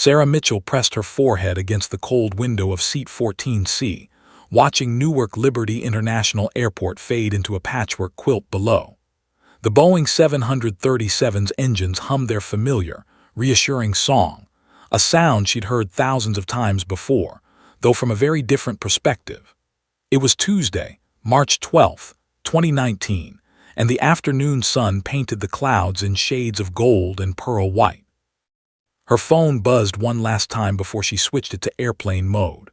Sarah Mitchell pressed her forehead against the cold window of seat 14C, watching Newark Liberty International Airport fade into a patchwork quilt below. The Boeing 737's engines hummed their familiar, reassuring song, a sound she'd heard thousands of times before, though from a very different perspective. It was Tuesday, March 12, 2019, and the afternoon sun painted the clouds in shades of gold and pearl white. Her phone buzzed one last time before she switched it to airplane mode.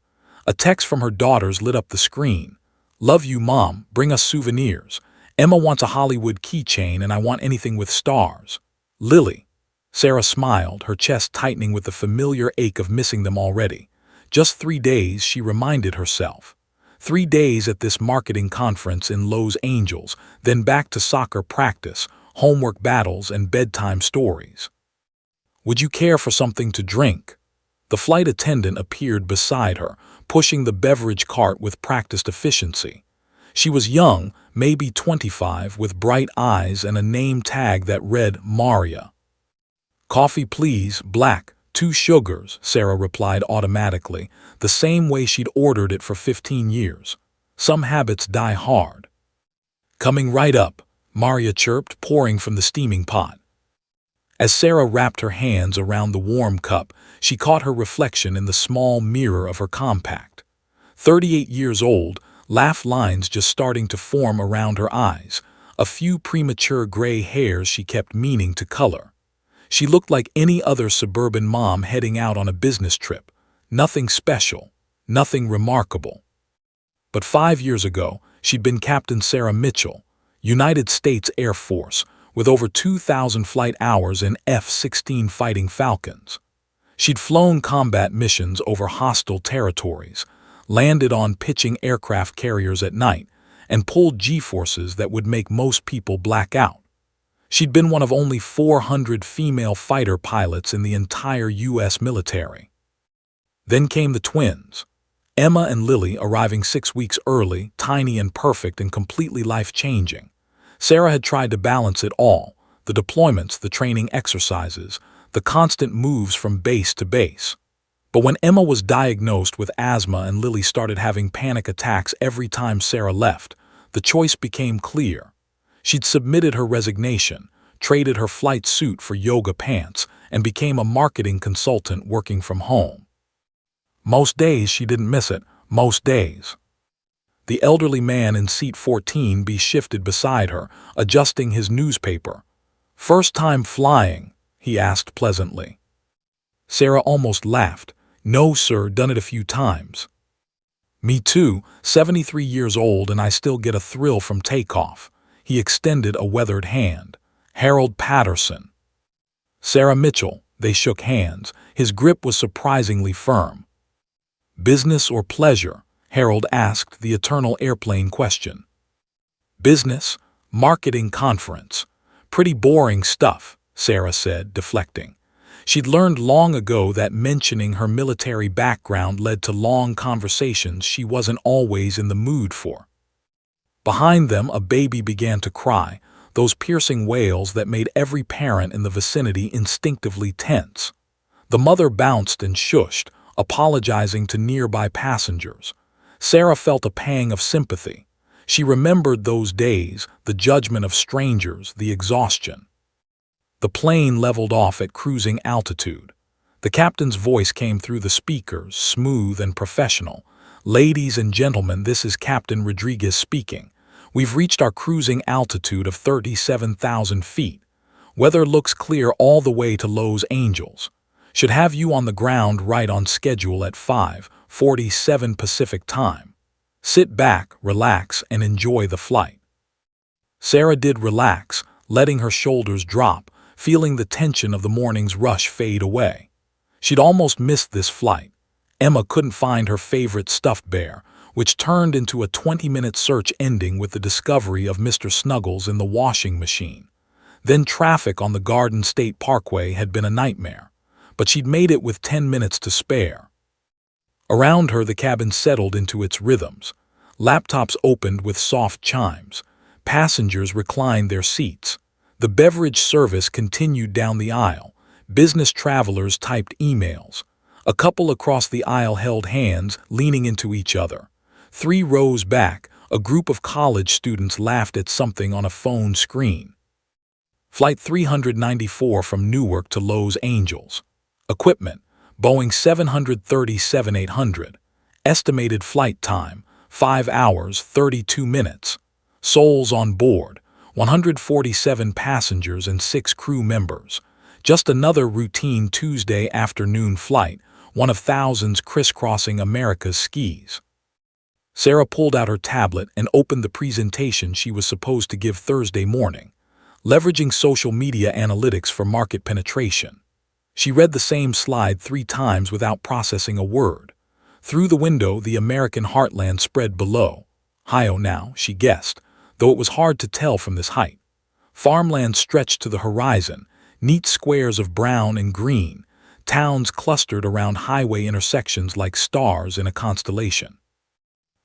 A text from her daughters lit up the screen. "Love you, Mom. Bring us souvenirs. Emma wants a Hollywood keychain and I want anything with stars. Lily." Sarah smiled, her chest tightening with the familiar ache of missing them already. Just 3 days, she reminded herself. 3 days at this marketing conference in Los Angeles, then back to soccer practice, homework battles, and bedtime stories. "Would you care for something to drink?" The flight attendant appeared beside her, pushing the beverage cart with practiced efficiency. She was young, maybe 25, with bright eyes and a name tag that read Maria. "Coffee, please, black, 2 sugars," Sarah replied automatically, the same way she'd ordered it for 15 years. Some habits die hard. "Coming right up," Maria chirped, pouring from the steaming pot. As Sarah wrapped her hands around the warm cup, she caught her reflection in the small mirror of her compact. 38 years old, laugh lines just starting to form around her eyes, a few premature gray hairs she kept meaning to color. She looked like any other suburban mom heading out on a business trip. Nothing special, nothing remarkable. But 5 years ago, she'd been Captain Sarah Mitchell, United States Air Force, with over 2,000 flight hours in F-16 Fighting Falcons. She'd flown combat missions over hostile territories, landed on pitching aircraft carriers at night, and pulled G-forces that would make most people black out. She'd been one of only 400 female fighter pilots in the entire U.S. military. Then came the twins, Emma and Lily, arriving 6 weeks early, tiny and perfect and completely life-changing. Sarah had tried to balance it all, the deployments, the training exercises, the constant moves from base to base. But when Emma was diagnosed with asthma and Lily started having panic attacks every time Sarah left, the choice became clear. She'd submitted her resignation, traded her flight suit for yoga pants, and became a marketing consultant working from home. Most days she didn't miss it, most days. The elderly man in seat 14B shifted beside her, adjusting his newspaper. "First time flying?" he asked pleasantly. Sarah almost laughed. "No, sir, done it a few times." "Me too, 73 years old and I still get a thrill from takeoff." He extended a weathered hand. "Harold Patterson." "Sarah Mitchell." They shook hands. His grip was surprisingly firm. "Business or pleasure?" Harold asked the eternal airplane question. "Business, marketing conference. Pretty boring stuff," Sarah said, deflecting. She'd learned long ago that mentioning her military background led to long conversations she wasn't always in the mood for. Behind them, a baby began to cry, those piercing wails that made every parent in the vicinity instinctively tense. The mother bounced and shushed, apologizing to nearby passengers. Sarah felt a pang of sympathy. She remembered those days, the judgment of strangers, the exhaustion. The plane leveled off at cruising altitude. The captain's voice came through the speakers, smooth and professional. "Ladies and gentlemen, this is Captain Rodriguez speaking. We've reached our cruising altitude of 37,000 feet. Weather looks clear all the way to Los Angeles. Should have you on the ground right on schedule at 5:47 Pacific time. Sit back, relax, and enjoy the flight." Sarah did relax, letting her shoulders drop, feeling the tension of the morning's rush fade away. She'd almost missed this flight. Emma couldn't find her favorite stuffed bear, which turned into a 20-minute search ending with the discovery of Mr. Snuggles in the washing machine. Then traffic on the Garden State Parkway had been a nightmare, but she'd made it with 10 minutes to spare. Around her, the cabin settled into its rhythms. Laptops opened with soft chimes. Passengers reclined their seats. The beverage service continued down the aisle. Business travelers typed emails. A couple across the aisle held hands, leaning into each other. 3 rows back, a group of college students laughed at something on a phone screen. Flight 394 from Newark to Los Angeles. Equipment: Boeing 737-800. Estimated flight time: 5 hours, 32 minutes. Souls on board: 147 passengers and 6 crew members. Just another routine Tuesday afternoon flight, one of thousands crisscrossing America's skies. Sarah pulled out her tablet and opened the presentation she was supposed to give Thursday morning. Leveraging social media analytics for market penetration. She read the same slide 3 times without processing a word. Through the window, the American heartland spread below. Ohio now, she guessed, though it was hard to tell from this height. Farmland stretched to the horizon, neat squares of brown and green, towns clustered around highway intersections like stars in a constellation.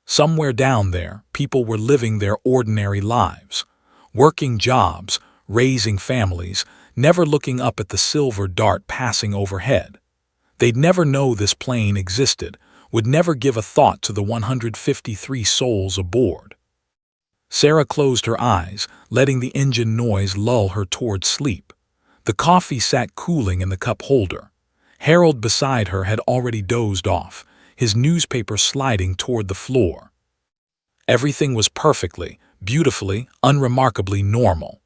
Somewhere down there, people were living their ordinary lives, working jobs, raising families, never looking up at the silver dart passing overhead. They'd never know this plane existed, would never give a thought to the 153 souls aboard. Sarah closed her eyes, letting the engine noise lull her toward sleep. The coffee sat cooling in the cup holder. Harold beside her had already dozed off, his newspaper sliding toward the floor. Everything was perfectly, beautifully, unremarkably normal.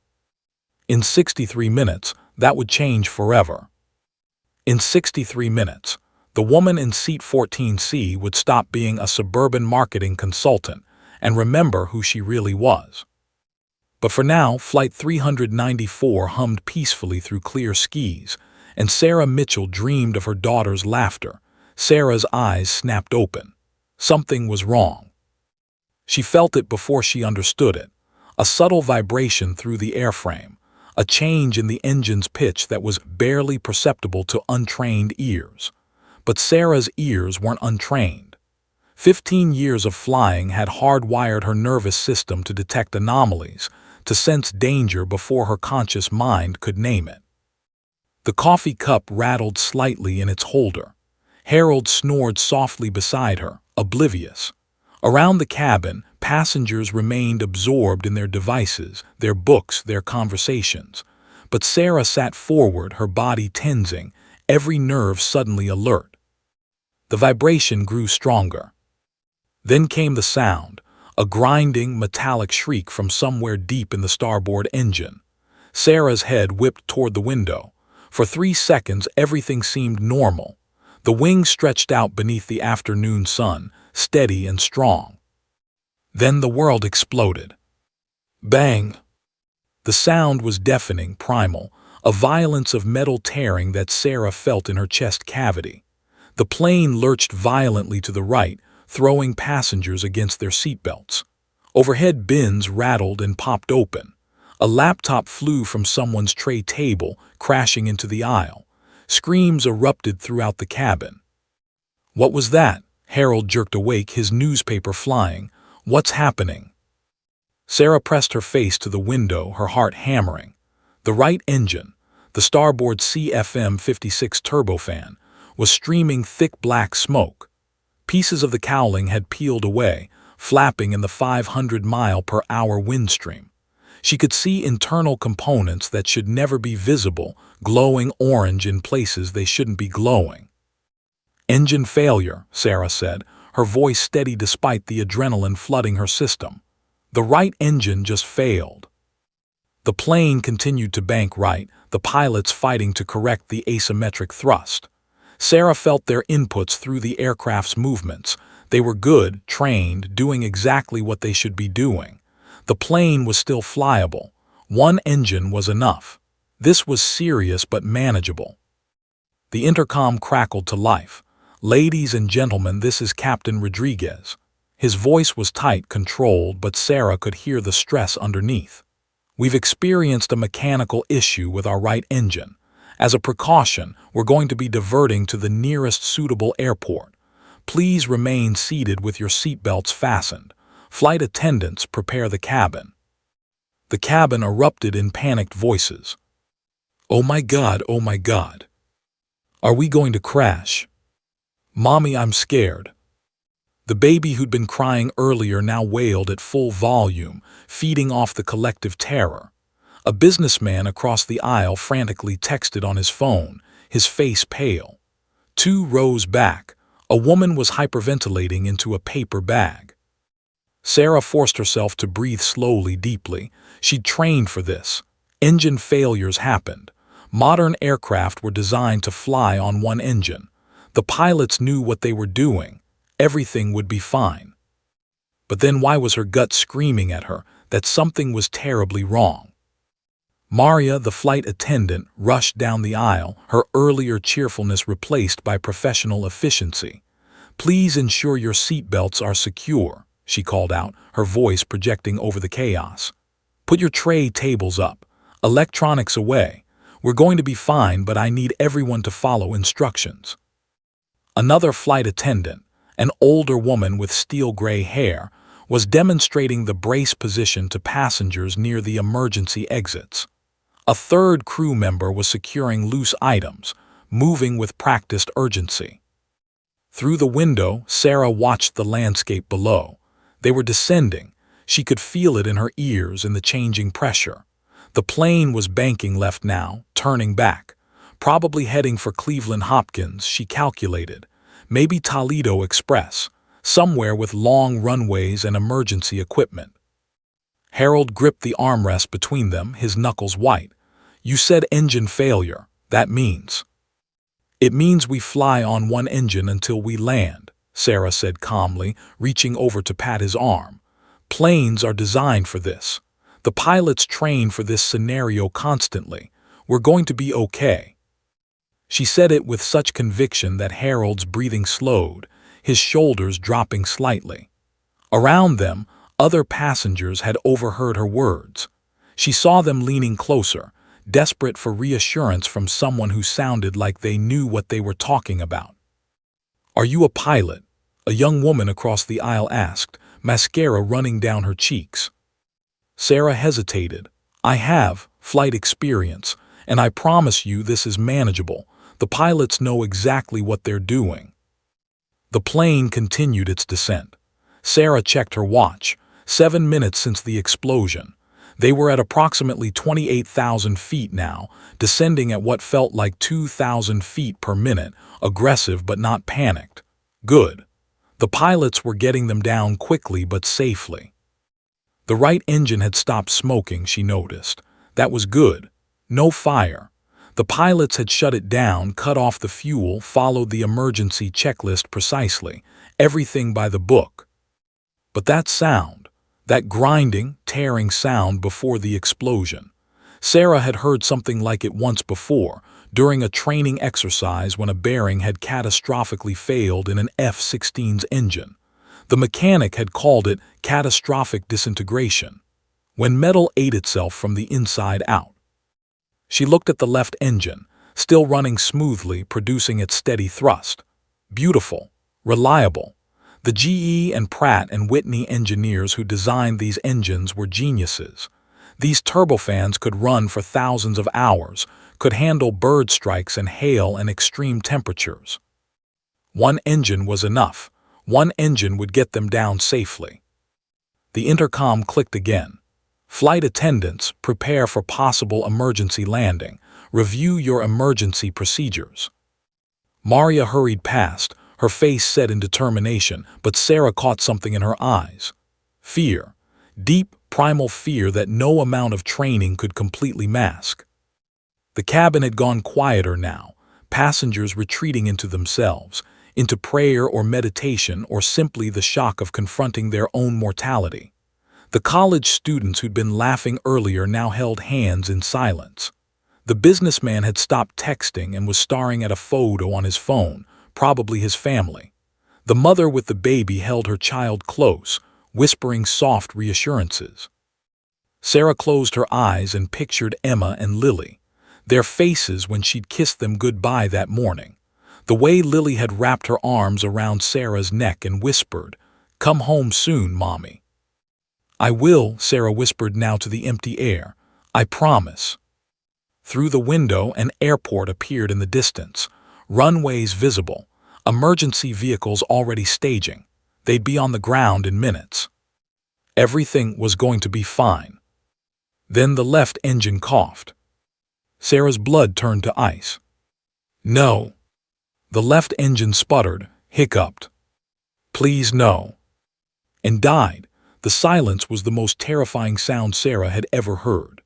In 63 minutes, that would change forever. In 63 minutes, the woman in seat 14C would stop being a suburban marketing consultant and remember who she really was. But for now, Flight 394 hummed peacefully through clear skies, and Sarah Mitchell dreamed of her daughter's laughter. Sarah's eyes snapped open. Something was wrong. She felt it before she understood it, a subtle vibration through the airframe, a change in the engine's pitch that was barely perceptible to untrained ears. But Sarah's ears weren't untrained. 15 years of flying had hardwired her nervous system to detect anomalies, to sense danger before her conscious mind could name it. The coffee cup rattled slightly in its holder. Harold snored softly beside her, oblivious. Around the cabin, passengers remained absorbed in their devices, their books, their conversations. But Sarah sat forward, her body tensing, every nerve suddenly alert. The vibration grew stronger. Then came the sound, a grinding, metallic shriek from somewhere deep in the starboard engine. Sarah's head whipped toward the window. For 3 seconds, everything seemed normal. The wings stretched out beneath the afternoon sun, steady and strong. Then the world exploded. Bang! The sound was deafening, primal, a violence of metal tearing that Sarah felt in her chest cavity. The plane lurched violently to the right, throwing passengers against their seatbelts. Overhead bins rattled and popped open. A laptop flew from someone's tray table, crashing into the aisle. Screams erupted throughout the cabin. What was that? Harold jerked awake, his newspaper flying. What's happening? Sarah pressed her face to the window, her heart hammering. The right engine, the starboard CFM56 turbofan, was streaming thick black smoke. Pieces of the cowling had peeled away, flapping in the 500-mile-per-hour wind stream. She could see internal components that should never be visible, glowing orange in places they shouldn't be glowing. Engine failure, Sarah said, her voice steady despite the adrenaline flooding her system. The right engine just failed. The plane continued to bank right, the pilots fighting to correct the asymmetric thrust. Sarah felt their inputs through the aircraft's movements. They were good, trained, doing exactly what they should be doing. The plane was still flyable. One engine was enough. This was serious but manageable. The intercom crackled to life. "Ladies and gentlemen, this is Captain Rodriguez." His voice was tight, controlled, but Sarah could hear the stress underneath. "We've experienced a mechanical issue with our right engine. As a precaution, we're going to be diverting to the nearest suitable airport. Please remain seated with your seatbelts fastened. Flight attendants, prepare the cabin." The cabin erupted in panicked voices. Oh my God, Are we going to crash? Mommy, I'm scared. The baby who'd been crying earlier now wailed at full volume, feeding off the collective terror. A businessman across the aisle frantically texted on his phone, his face pale. 2 rows back, a woman was hyperventilating into a paper bag. Sarah forced herself to breathe slowly, deeply. She'd trained for this. Engine failures happened. Modern aircraft were designed to fly on one engine. The pilots knew what they were doing. Everything would be fine. But then why was her gut screaming at her that something was terribly wrong? Maria, the flight attendant, rushed down the aisle, her earlier cheerfulness replaced by professional efficiency. "Please ensure your seatbelts are secure," she called out, her voice projecting over the chaos. "Put your tray tables up. Electronics away. We're going to be fine, but I need everyone to follow instructions." Another flight attendant, an older woman with steel-gray hair, was demonstrating the brace position to passengers near the emergency exits. A third crew member was securing loose items, moving with practiced urgency. Through the window, Sarah watched the landscape below. They were descending. She could feel it in her ears in the changing pressure. The plane was banking left now, turning back. Probably heading for Cleveland Hopkins, she calculated. Maybe Toledo Express, somewhere with long runways and emergency equipment. Harold gripped the armrest between them, his knuckles white. "You said engine failure. That means—" "It means we fly on one engine until we land," Sarah said calmly, reaching over to pat his arm. "Planes are designed for this. The pilots train for this scenario constantly. We're going to be okay." She said it with such conviction that Harold's breathing slowed, his shoulders dropping slightly. Around them, other passengers had overheard her words. She saw them leaning closer, desperate for reassurance from someone who sounded like they knew what they were talking about. "Are you a pilot?" a young woman across the aisle asked, mascara running down her cheeks. Sarah hesitated. "I have flight experience, and I promise you this is manageable. The pilots know exactly what they're doing." The plane continued its descent. Sarah checked her watch. 7 minutes since the explosion. They were at approximately 28,000 feet now, descending at what felt like 2,000 feet per minute, aggressive but not panicked. Good. The pilots were getting them down quickly but safely. The right engine had stopped smoking, she noticed. That was good. No fire. The pilots had shut it down, cut off the fuel, followed the emergency checklist precisely. Everything by the book. But that sound, that grinding, tearing sound before the explosion. Sarah had heard something like it once before, during a training exercise when a bearing had catastrophically failed in an F-16's engine. The mechanic had called it catastrophic disintegration, when metal ate itself from the inside out. She looked at the left engine, still running smoothly, producing its steady thrust. Beautiful, reliable. The GE and Pratt and Whitney engineers who designed these engines were geniuses. These turbofans could run for thousands of hours, could handle bird strikes and hail and extreme temperatures. One engine was enough. One engine would get them down safely. The intercom clicked again. "Flight attendants, prepare for possible emergency landing. Review your emergency procedures." Maria hurried past, her face set in determination, but Sarah caught something in her eyes. Fear. Deep, primal fear that no amount of training could completely mask. The cabin had gone quieter now, passengers retreating into themselves, into prayer or meditation or simply the shock of confronting their own mortality. The college students who'd been laughing earlier now held hands in silence. The businessman had stopped texting and was staring at a photo on his phone, probably his family. The mother with the baby held her child close, whispering soft reassurances. Sarah closed her eyes and pictured Emma and Lily, their faces when she'd kissed them goodbye that morning. The way Lily had wrapped her arms around Sarah's neck and whispered, "Come home soon, Mommy." "I will," Sarah whispered now to the empty air. "I promise." Through the window, an airport appeared in the distance. Runways visible, emergency vehicles already staging. They'd be on the ground in minutes. Everything was going to be fine. Then the left engine coughed. Sarah's blood turned to ice. No. The left engine sputtered, hiccuped. Please no. And died. The silence was the most terrifying sound Sarah had ever heard.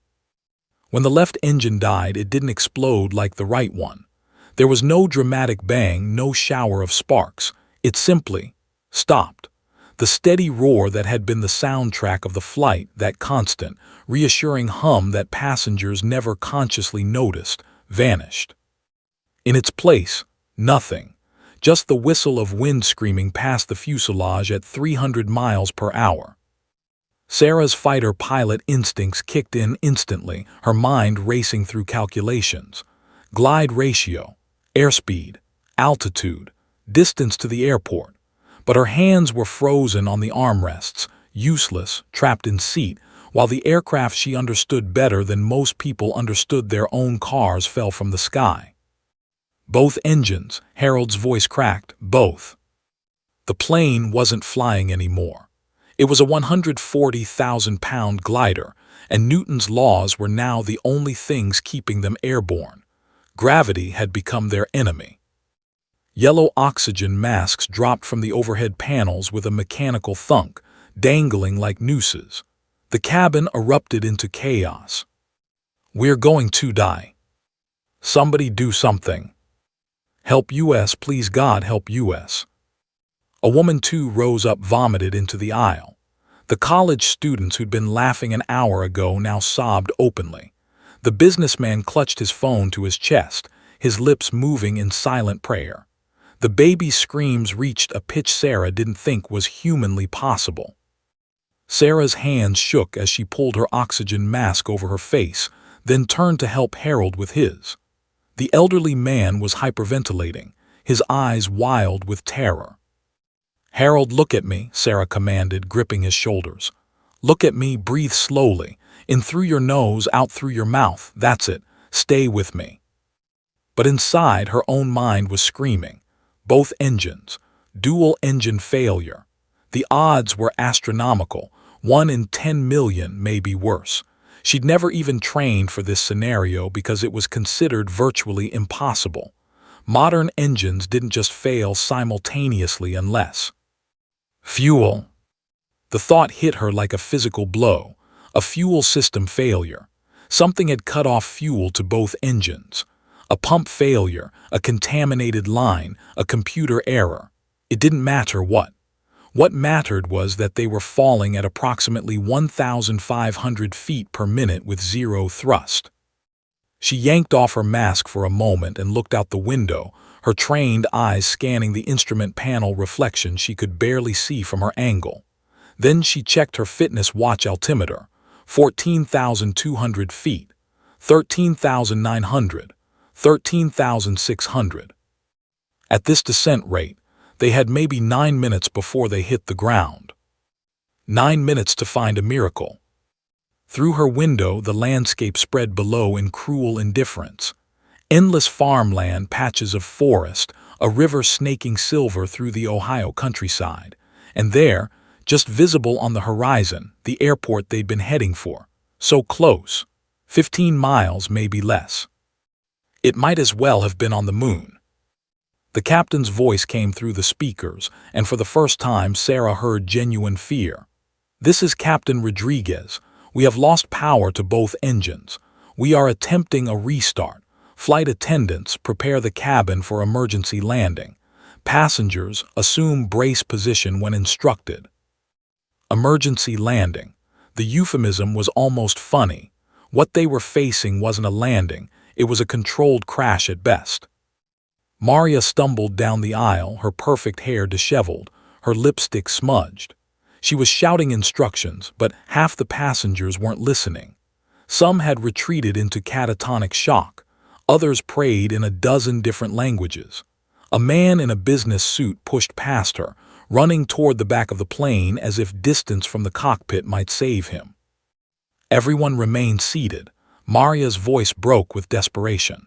When the left engine died, it didn't explode like the right one. There was no dramatic bang, no shower of sparks. It simply stopped. The steady roar that had been the soundtrack of the flight, that constant, reassuring hum that passengers never consciously noticed, vanished. In its place, nothing. Just the whistle of wind screaming past the fuselage at 300 miles per hour. Sarah's fighter pilot instincts kicked in instantly, her mind racing through calculations. Glide ratio, airspeed, altitude, distance to the airport. But her hands were frozen on the armrests, useless, trapped in seat, while the aircraft she understood better than most people understood their own cars fell from the sky. Both engines, Harold's voice cracked, both. The plane wasn't flying anymore. It was a 140,000-pound glider, and Newton's laws were now the only things keeping them airborne. Gravity had become their enemy. Yellow oxygen masks dropped from the overhead panels with a mechanical thunk, dangling like nooses. The cabin erupted into chaos. We're going to die. Somebody do something. Help US, please God, help US. A woman too rose up, vomited into the aisle. The college students who'd been laughing an hour ago now sobbed openly. The businessman clutched his phone to his chest, his lips moving in silent prayer. The baby's screams reached a pitch Sarah didn't think was humanly possible. Sarah's hands shook as she pulled her oxygen mask over her face, then turned to help Harold with his. The elderly man was hyperventilating, his eyes wild with terror. Harold, look at me, Sarah commanded, gripping his shoulders. Look at me, breathe slowly, in through your nose, out through your mouth, that's it, stay with me. But inside, her own mind was screaming. Both engines, dual engine failure. The odds were astronomical, 1 in 10 million, maybe worse. She'd never even trained for this scenario because it was considered virtually impossible. Modern engines didn't just fail simultaneously unless fuel. The thought hit her like a physical blow, a fuel system failure. Something had cut off fuel to both engines. A pump failure, a contaminated line, a computer error. It didn't matter what. What mattered was that they were falling at approximately 1,500 feet per minute with zero thrust. She yanked off her mask for a moment and looked out the window, her trained eyes scanning the instrument panel reflection she could barely see from her angle. Then she checked her fitness watch altimeter, 14,200 feet, 13,900, 13,600. At this descent rate, they had maybe 9 minutes before they hit the ground. 9 minutes to find a miracle. Through her window, the landscape spread below in cruel indifference. Endless farmland, patches of forest, a river snaking silver through the Ohio countryside. And there, just visible on the horizon, the airport they'd been heading for. So close. 15 miles, maybe less. It might as well have been on the moon. The captain's voice came through the speakers, and for the first time Sarah heard genuine fear. This is Captain Rodriguez. We have lost power to both engines. We are attempting a restart. Flight attendants, prepare the cabin for emergency landing. Passengers, assume brace position when instructed. Emergency landing. The euphemism was almost funny. What they were facing wasn't a landing, it was a controlled crash at best. Maria stumbled down the aisle, her perfect hair disheveled, her lipstick smudged. She was shouting instructions, but half the passengers weren't listening. Some had retreated into catatonic shock. Others prayed in a dozen different languages. A man in a business suit pushed past her, running toward the back of the plane as if distance from the cockpit might save him. Everyone remained seated. Maria's voice broke with desperation.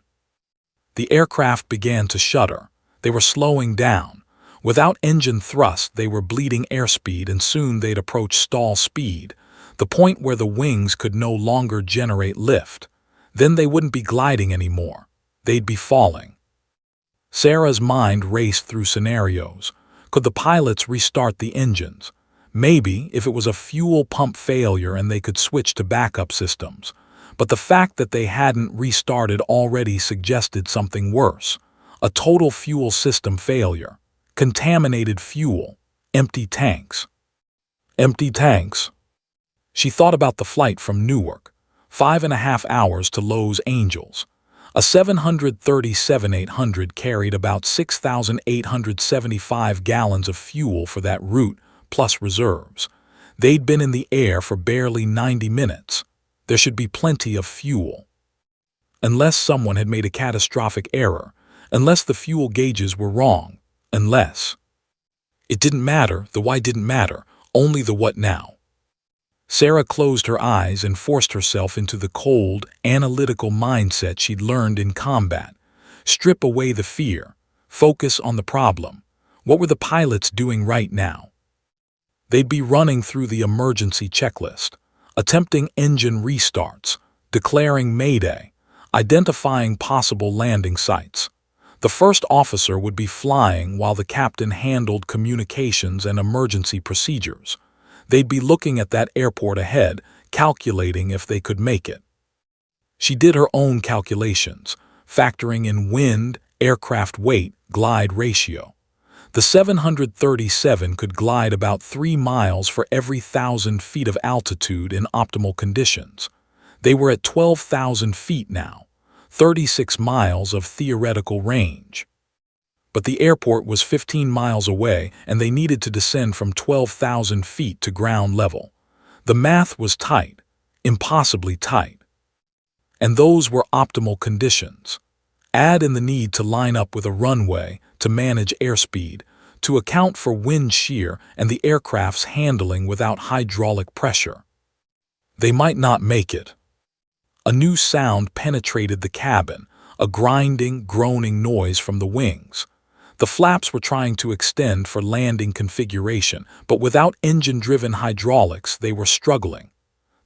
The aircraft began to shudder. They were slowing down. Without engine thrust, they were bleeding airspeed, and soon they'd approach stall speed, the point where the wings could no longer generate lift. Then they wouldn't be gliding anymore. They'd be falling. Sarah's mind raced through scenarios. Could the pilots restart the engines? Maybe, if it was a fuel pump failure and they could switch to backup systems. But the fact that they hadn't restarted already suggested something worse. A total fuel system failure. Contaminated fuel. Empty tanks. Empty tanks. She thought about the flight from Newark. 5.5 hours to Los Angeles. A 737-800 carried about 6,875 gallons of fuel for that route, plus reserves. They'd been in the air for barely 90 minutes. There should be plenty of fuel. Unless someone had made a catastrophic error, unless the fuel gauges were wrong, unless. It didn't matter, the why didn't matter, only the what now. Sarah closed her eyes and forced herself into the cold, analytical mindset she'd learned in combat. Strip away the fear. Focus on the problem. What were the pilots doing right now? They'd be running through the emergency checklist, attempting engine restarts, declaring Mayday, identifying possible landing sites. The first officer would be flying while the captain handled communications and emergency procedures. They'd be looking at that airport ahead, calculating if they could make it. She did her own calculations, factoring in wind, aircraft weight, glide ratio. The 737 could glide about 3 miles for every 1,000 feet of altitude in optimal conditions. They were at 12,000 feet now, 36 miles of theoretical range. But the airport was 15 miles away, and they needed to descend from 12,000 feet to ground level. The math was tight, impossibly tight. And those were optimal conditions. Add in the need to line up with a runway, to manage airspeed, to account for wind shear and the aircraft's handling without hydraulic pressure. They might not make it. A new sound penetrated the cabin, a grinding, groaning noise from the wings. The flaps were trying to extend for landing configuration, but without engine-driven hydraulics, they were struggling.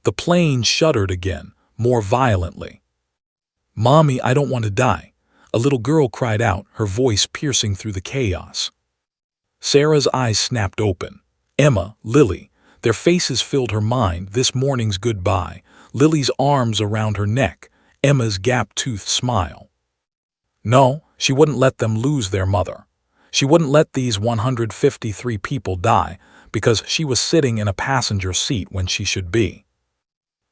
The plane shuddered again, more violently. "Mommy, I don't want to die," a little girl cried out, her voice piercing through the chaos. Sarah's eyes snapped open. Emma, Lily, their faces filled her mind, this morning's goodbye, Lily's arms around her neck, Emma's gap-toothed smile. No, she wouldn't let them lose their mother. She wouldn't let these 153 people die because she was sitting in a passenger seat when she should be.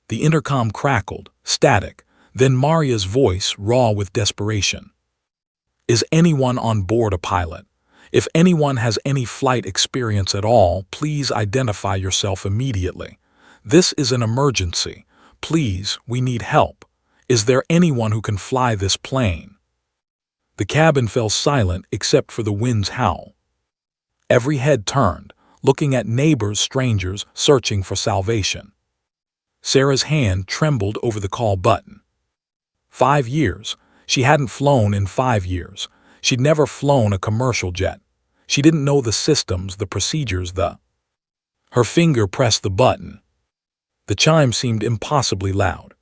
The intercom crackled, static, then Maria's voice raw with desperation. "Is anyone on board a pilot? If anyone has any flight experience at all, please identify yourself immediately. This is an emergency. Please, we need help. Is there anyone who can fly this plane?" The cabin fell silent except for the wind's howl. Every head turned, looking at neighbors, strangers, searching for salvation. Sarah's hand trembled over the call button. 5 years. She hadn't flown in 5 years. She'd never flown a commercial jet. She didn't know the systems, the procedures, Her finger pressed the button. The chime seemed impossibly loud.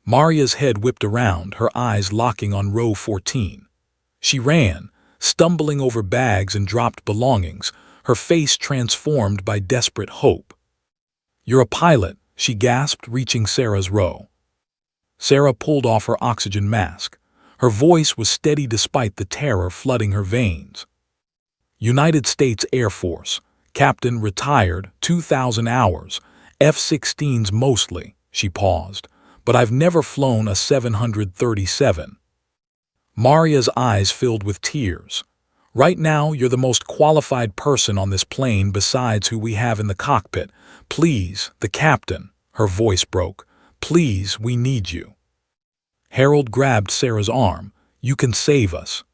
Maria's head whipped around, her eyes locking on row 14. She ran, stumbling over bags and dropped belongings, her face transformed by desperate hope. "You're a pilot," she gasped, reaching Sarah's row. Sarah pulled off her oxygen mask. Her voice was steady despite the terror flooding her veins. "United States Air Force, Captain, retired, 2,000 hours, F-16s mostly," she paused, "but I've never flown a 737. Maria's eyes filled with tears. "Right now, you're the most qualified person on this plane besides who we have in the cockpit. Please, the captain," her voice broke. "Please, we need you." Harold grabbed Sarah's arm. "You can save us."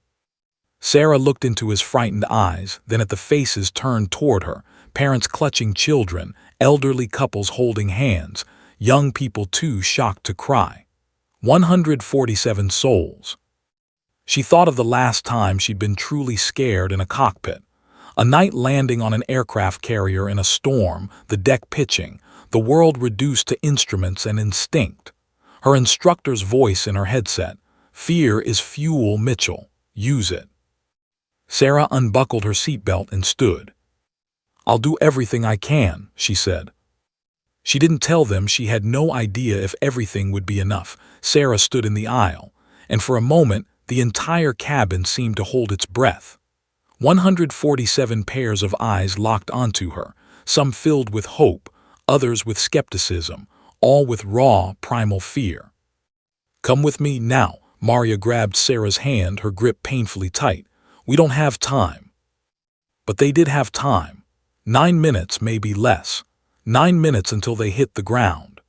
Sarah looked into his frightened eyes, then at the faces turned toward her, parents clutching children, elderly couples holding hands, young people too shocked to cry. 147 souls. She thought of the last time she'd been truly scared in a cockpit. A night landing on an aircraft carrier in a storm, the deck pitching, the world reduced to instruments and instinct. Her instructor's voice in her headset, "Fear is fuel, Mitchell. Use it." Sarah unbuckled her seatbelt and stood. "I'll do everything I can," she said. She didn't tell them she had no idea if everything would be enough. Sarah stood in the aisle, and for a moment the entire cabin seemed to hold its breath. 147 pairs of eyes locked onto her, some filled with hope, others with skepticism, all with raw, primal fear. "Come with me now." Maria grabbed Sarah's hand, her grip painfully tight. "We don't have time." But they did have time. 9 minutes, maybe less. 9 minutes until they hit the ground.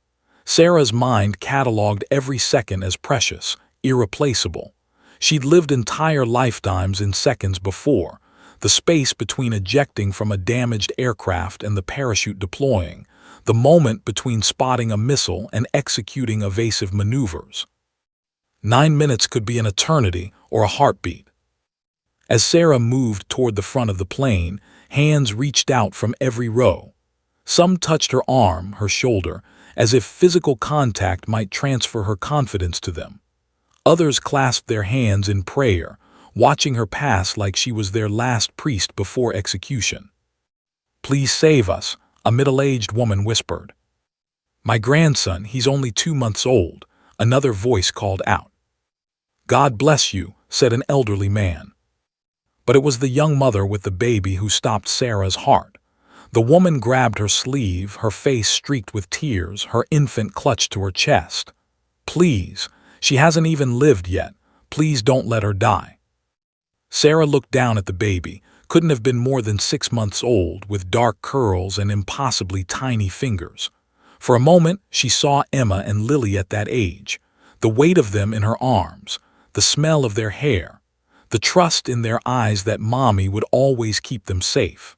Sarah's mind cataloged every second as precious, irreplaceable. She'd lived entire lifetimes in seconds before. The space between ejecting from a damaged aircraft and the parachute deploying, the moment between spotting a missile and executing evasive maneuvers. 9 minutes could be an eternity or a heartbeat. As Sarah moved toward the front of the plane, hands reached out from every row. Some touched her arm, her shoulder, as if physical contact might transfer her confidence to them. Others clasped their hands in prayer, watching her pass like she was their last priest before execution. "Please save us," a middle-aged woman whispered. "My grandson, he's only 2 months old," another voice called out. "God bless you," said an elderly man. But it was the young mother with the baby who stopped Sarah's heart. The woman grabbed her sleeve, her face streaked with tears, her infant clutched to her chest. "Please, she hasn't even lived yet. Please don't let her die." Sarah looked down at the baby, couldn't have been more than 6 months old, with dark curls and impossibly tiny fingers. For a moment, she saw Emma and Lily at that age, the weight of them in her arms, the smell of their hair, the trust in their eyes that Mommy would always keep them safe.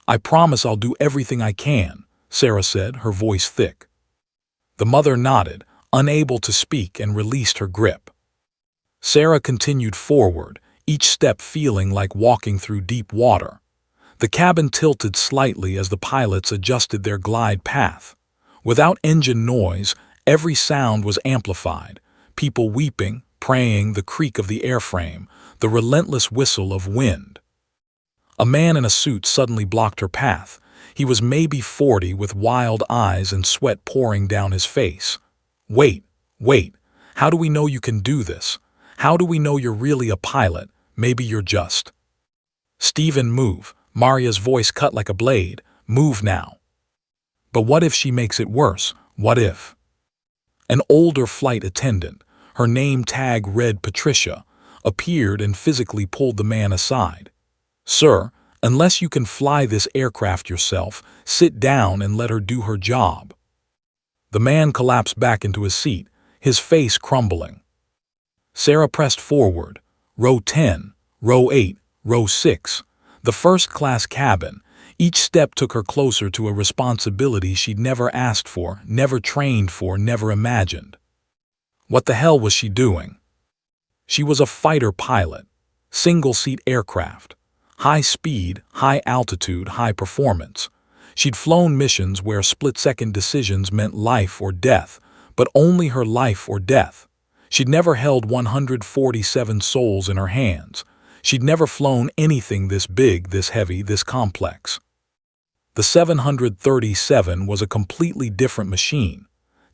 "I promise I'll do everything I can," Sarah said, her voice thick. The mother nodded, unable to speak, and released her grip. Sarah continued forward, each step feeling like walking through deep water. The cabin tilted slightly as the pilots adjusted their glide path. Without engine noise, every sound was amplified. People weeping, praying, the creak of the airframe, the relentless whistle of wind. A man in a suit suddenly blocked her path. He was maybe 40, with wild eyes and sweat pouring down his face. "Wait, wait. How do we know you can do this? How do we know you're really a pilot? Maybe you're just..." "Stephen, move." Maria's voice cut like a blade. "Move now." But what if she makes it worse? What if? An older flight attendant, her name tag read Patricia, appeared and physically pulled the man aside. "Sir, unless you can fly this aircraft yourself, sit down and let her do her job." The man collapsed back into his seat, his face crumbling. Sarah pressed forward. Row 10, row 8, row 6, the first-class cabin. Each step took her closer to a responsibility she'd never asked for, never trained for, never imagined. What the hell was she doing? She was a fighter pilot, single-seat aircraft, high speed, high altitude, high performance. She'd flown missions where split-second decisions meant life or death, but only her life or death. She'd never held 147 souls in her hands. She'd never flown anything this big, this heavy, this complex. The 737 was a completely different machine.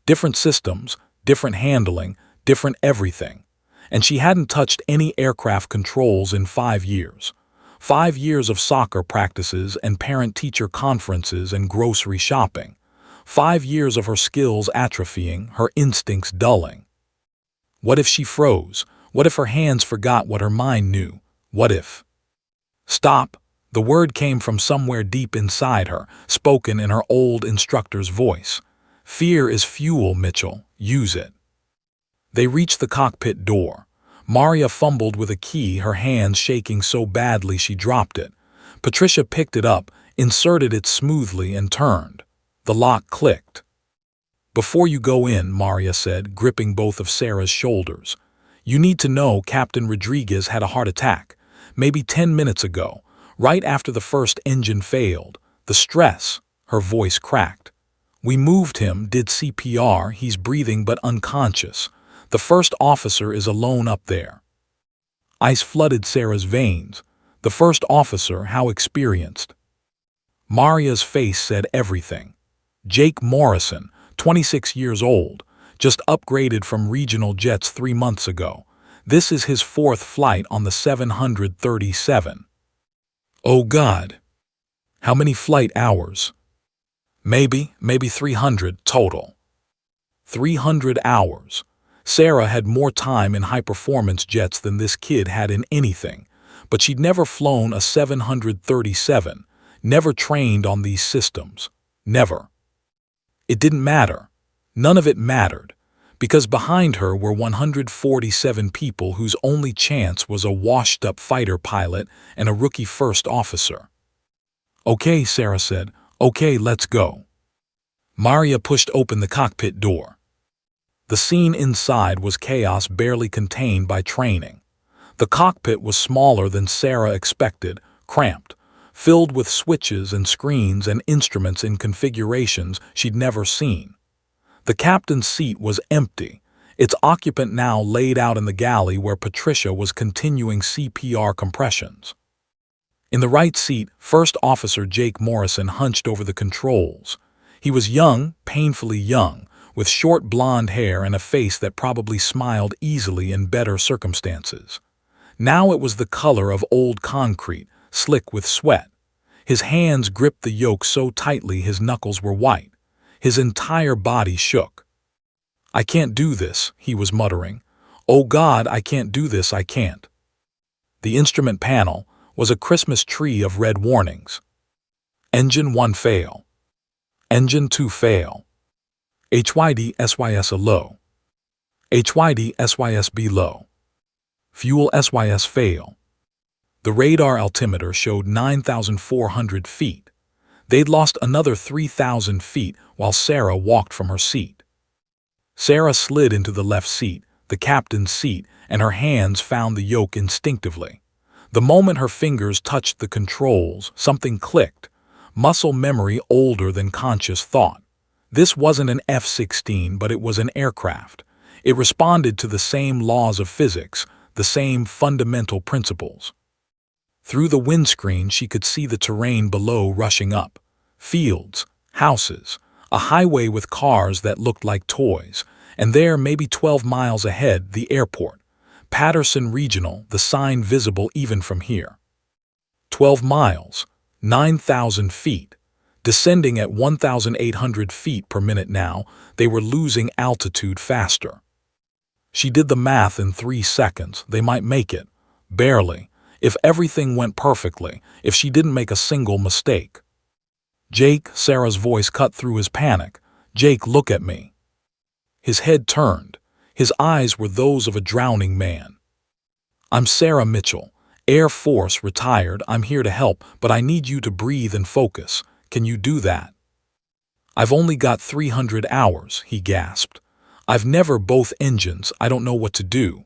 Different systems, different handling, different everything. And she hadn't touched any aircraft controls in 5 years. 5 years of soccer practices and parent-teacher conferences and grocery shopping. 5 years of her skills atrophying, her instincts dulling. What if she froze? What if her hands forgot what her mind knew? What if? "Stop!" The word came from somewhere deep inside her, spoken in her old instructor's voice. "Fear is fuel, Mitchell. Use it." They reached the cockpit door. Maria fumbled with a key, her hands shaking so badly she dropped it. Patricia picked it up, inserted it smoothly, and turned. The lock clicked. "Before you go in," Maria said, gripping both of Sarah's shoulders, You need to know Captain Rodriguez had a heart attack, maybe 10 minutes ago, right after the first engine failed. The stress, her voice cracked. We moved him, did CPR, he's breathing but unconscious. The first officer is alone up there. Ice flooded Sarah's veins. The first officer, how experienced? Maria's face said everything. Jake Morrison, 26 years old, just upgraded from regional jets 3 months ago. This is his 4th flight on the 737. Oh God! How many flight hours? Maybe 300 total. 300 hours. Sarah had more time in high-performance jets than this kid had in anything, but she'd never flown a 737, never trained on these systems. Never. It didn't matter. None of it mattered, because behind her were 147 people whose only chance was a washed-up fighter pilot and a rookie first officer. Okay, Sarah said. Okay, let's go. Maria pushed open the cockpit door. The scene inside was chaos barely contained by training. The cockpit was smaller than Sarah expected, cramped, filled with switches and screens and instruments in configurations she'd never seen. The captain's seat was empty, its occupant now laid out in the galley where Patricia was continuing CPR compressions. In the right seat, First Officer Jake Morrison hunched over the controls. He was young, painfully young, with short blonde hair and a face that probably smiled easily in better circumstances. Now it was the color of old concrete, slick with sweat. His hands gripped the yoke so tightly his knuckles were white. His entire body shook. I can't do this, he was muttering. Oh God, I can't do this, I can't. The instrument panel was a Christmas tree of red warnings. Engine 1 fail. Engine 2 fail. HYD SYS low. HYD SYSB low. Fuel SYS fail. The radar altimeter showed 9,400 feet. They'd lost another 3,000 feet while Sarah walked from her seat. Sarah slid into the left seat, the captain's seat, and her hands found the yoke instinctively. The moment her fingers touched the controls, something clicked. Muscle memory older than conscious thought. This wasn't an F-16, but it was an aircraft. It responded to the same laws of physics, the same fundamental principles. Through the windscreen she could see the terrain below rushing up. Fields, houses, a highway with cars that looked like toys, and there, maybe 12 miles ahead, the airport. Patterson Regional, the sign visible even from here. 12 miles, 9,000 feet. Descending at 1,800 feet per minute now, they were losing altitude faster. She did the math in 3 seconds. They might make it. Barely. If everything went perfectly, if she didn't make a single mistake. Jake, Sarah's voice cut through his panic. Jake, look at me. His head turned. His eyes were those of a drowning man. I'm Sarah Mitchell, Air Force, retired. I'm here to help, but I need you to breathe and focus. Can you do that? I've only got 300 hours, he gasped. I've never both engines. I don't know what to do.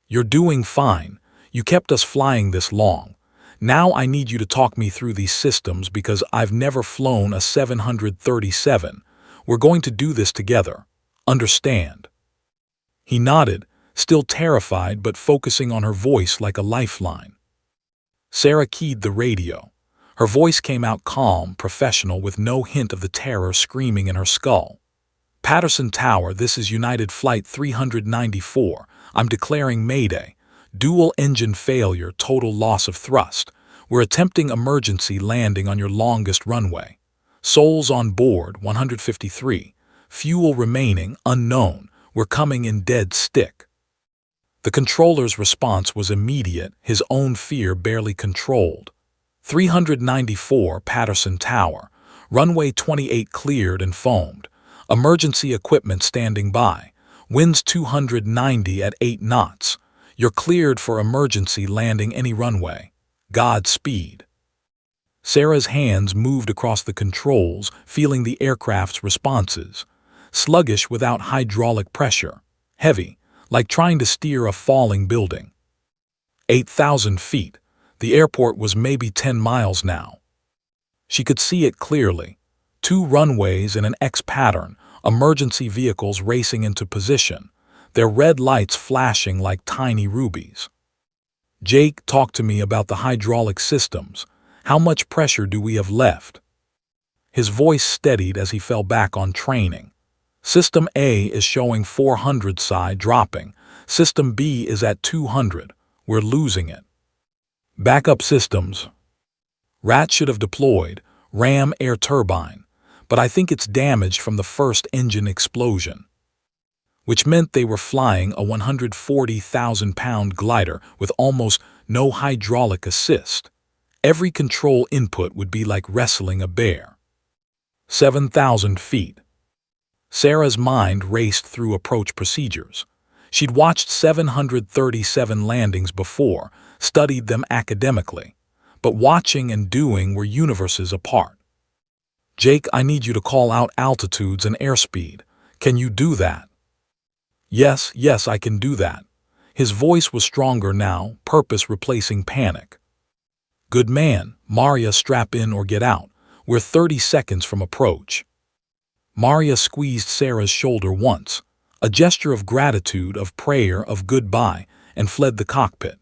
You're doing fine. You kept us flying this long. Now I need you to talk me through these systems because I've never flown a 737. We're going to do this together. Understand? He nodded, still terrified but focusing on her voice like a lifeline. Sarah keyed the radio. Her voice came out calm, professional, with no hint of the terror screaming in her skull. Patterson Tower, this is United Flight 394. I'm declaring Mayday. Dual engine failure, total loss of thrust. We're attempting emergency landing on your longest runway. Souls on board, 153. Fuel remaining, unknown. We're coming in dead stick. The controller's response was immediate, his own fear barely controlled. 394 Patterson Tower. Runway 28 cleared and foamed. Emergency equipment standing by. Winds 290 at 8 knots. You're cleared for emergency landing any runway. Godspeed. Sarah's hands moved across the controls, feeling the aircraft's responses. Sluggish without hydraulic pressure. Heavy, like trying to steer a falling building. 8,000 feet. The airport was maybe 10 miles now. She could see it clearly. 2 runways in an X pattern, emergency vehicles racing into position, their red lights flashing like tiny rubies. Jake talked to me about the hydraulic systems. How much pressure do we have left? His voice steadied as he fell back on training. System A is showing 400 psi dropping. System B is at 200. We're losing it. Backup systems. Rat should have deployed. Ram air turbine. But I think it's damaged from the first engine explosion. Which meant they were flying a 140,000-pound glider with almost no hydraulic assist. Every control input would be like wrestling a bear. 7,000 feet. Sarah's mind raced through approach procedures. She'd watched 737 landings before, studied them academically, but watching and doing were universes apart. Jake, I need you to call out altitudes and airspeed. Can you do that? Yes, I can do that. His voice was stronger now, purpose replacing panic. Good man, Maria, strap in or get out. We're 30 seconds from approach. Maria squeezed Sarah's shoulder once, a gesture of gratitude, of prayer, of goodbye, and fled the cockpit.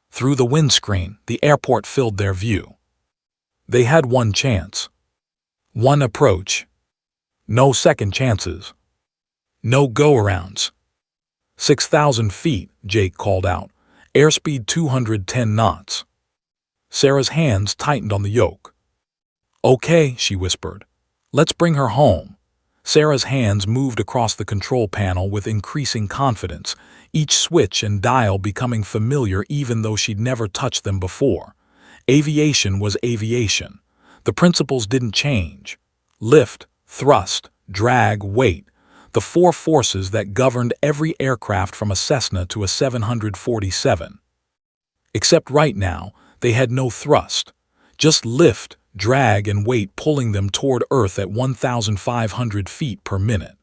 Through the windscreen, the airport filled their view. They had one chance. One approach. No second chances. No go-arounds. 6,000 feet, Jake called out. Airspeed 210 knots. Sarah's hands tightened on the yoke. Okay, she whispered. Let's bring her home. Sarah's hands moved across the control panel with increasing confidence, each switch and dial becoming familiar even though she'd never touched them before. Aviation was aviation. The principles didn't change. Lift, thrust, drag, weight. The 4 forces that governed every aircraft from a Cessna to a 747. Except right now, they had no thrust. Just lift, drag, and weight pulling them toward Earth at 1,500 feet per minute.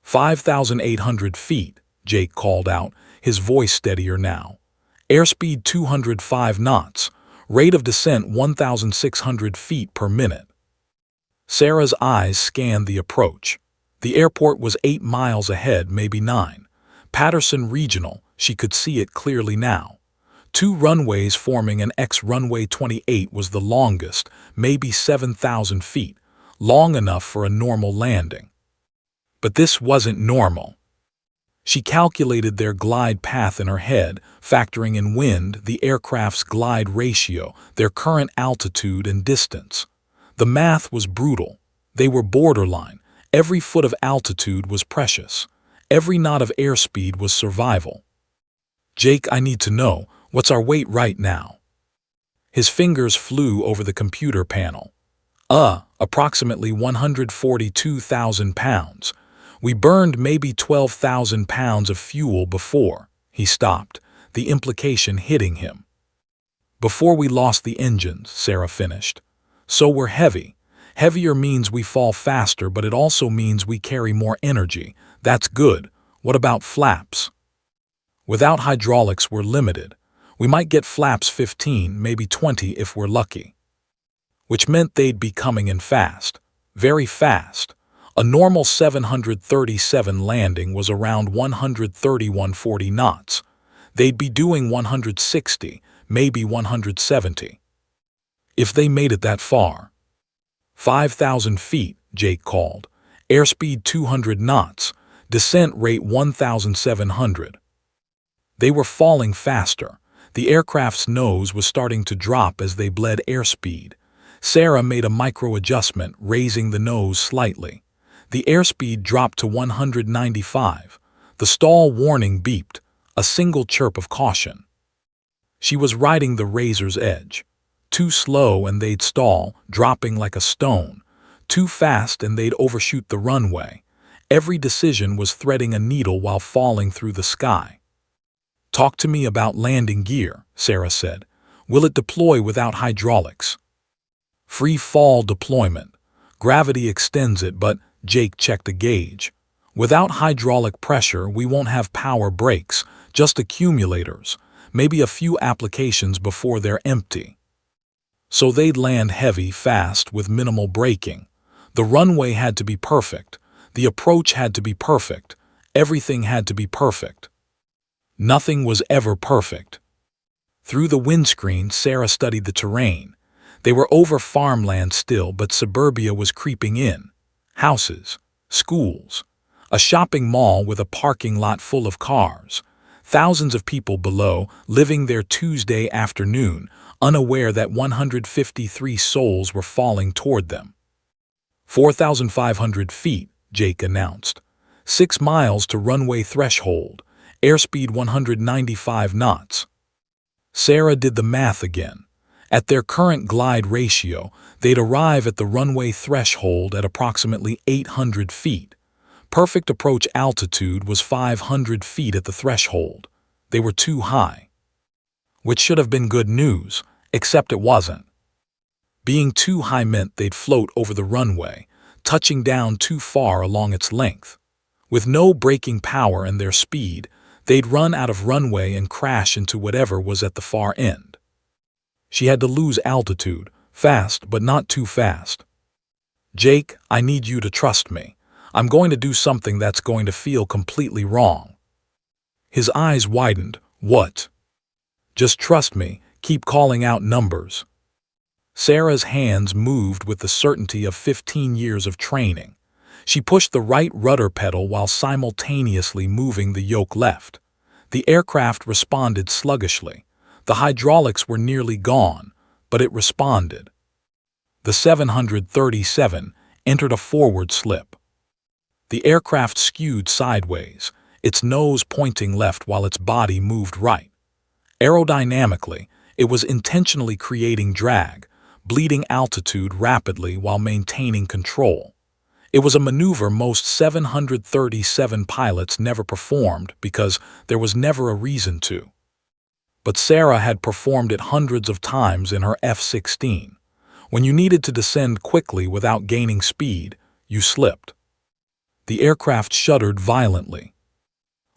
5,800 feet, Jake called out, his voice steadier now. Airspeed 205 knots, rate of descent 1,600 feet per minute. Sarah's eyes scanned the approach. The airport was 8 miles ahead, maybe 9. Patterson Regional, she could see it clearly now. 2 runways forming an X. Runway 28 was the longest, maybe 7,000 feet, long enough for a normal landing. But this wasn't normal. She calculated their glide path in her head, factoring in wind, the aircraft's glide ratio, their current altitude and distance. The math was brutal. They were borderline. Every foot of altitude was precious. Every knot of airspeed was survival. Jake, I need to know, what's our weight right now? His fingers flew over the computer panel. Approximately 142,000 pounds. We burned maybe 12,000 pounds of fuel before. He stopped, the implication hitting him. Before we lost the engines, Sarah finished. So we're heavy. Heavier means we fall faster, but it also means we carry more energy. That's good. What about flaps? Without hydraulics, we're limited. We might get flaps 15, maybe 20 if we're lucky. Which meant they'd be coming in fast. Very fast. A normal 737 landing was around 130–140 knots. They'd be doing 160, maybe 170. If they made it that far. 5,000 feet, Jake called. Airspeed 200 knots. Descent rate 1,700. They were falling faster. The aircraft's nose was starting to drop as they bled airspeed. Sarah made a micro-adjustment, raising the nose slightly. The airspeed dropped to 195. The stall warning beeped, a single chirp of caution. She was riding the razor's edge. Too slow and they'd stall, dropping like a stone. Too fast and they'd overshoot the runway. Every decision was threading a needle while falling through the sky. Talk to me about landing gear, Sarah said. Will it deploy without hydraulics? Free fall deployment. Gravity extends it, but Jake checked a gauge. Without hydraulic pressure, we won't have power brakes, just accumulators, maybe a few applications before they're empty. So they'd land heavy, fast, with minimal braking. The runway had to be perfect. The approach had to be perfect. Everything had to be perfect. Nothing was ever perfect. Through the windscreen, Sarah studied the terrain. They were over farmland still, but suburbia was creeping in. Houses, schools, a shopping mall with a parking lot full of cars. Thousands of people below, living their Tuesday afternoon, unaware that 153 souls were falling toward them. 4,500 feet, Jake announced. 6 miles to runway threshold, airspeed 195 knots. Sarah did the math again. At their current glide ratio, they'd arrive at the runway threshold at approximately 800 feet. Perfect approach altitude was 500 feet at the threshold. They were too high. Which should have been good news, except it wasn't. Being too high meant they'd float over the runway, touching down too far along its length. With no braking power and their speed, they'd run out of runway and crash into whatever was at the far end. She had to lose altitude, fast but not too fast. Jake, I need you to trust me. I'm going to do something that's going to feel completely wrong. His eyes widened. What? Just trust me, keep calling out numbers. Sarah's hands moved with the certainty of 15 years of training. She pushed the right rudder pedal while simultaneously moving the yoke left. The aircraft responded sluggishly. The hydraulics were nearly gone, but it responded. The 737 entered a forward slip. The aircraft skewed sideways, its nose pointing left while its body moved right. Aerodynamically, it was intentionally creating drag, bleeding altitude rapidly while maintaining control. It was a maneuver most 737 pilots never performed because there was never a reason to. But Sarah had performed it hundreds of times in her F-16. When you needed to descend quickly without gaining speed, you slipped. The aircraft shuddered violently.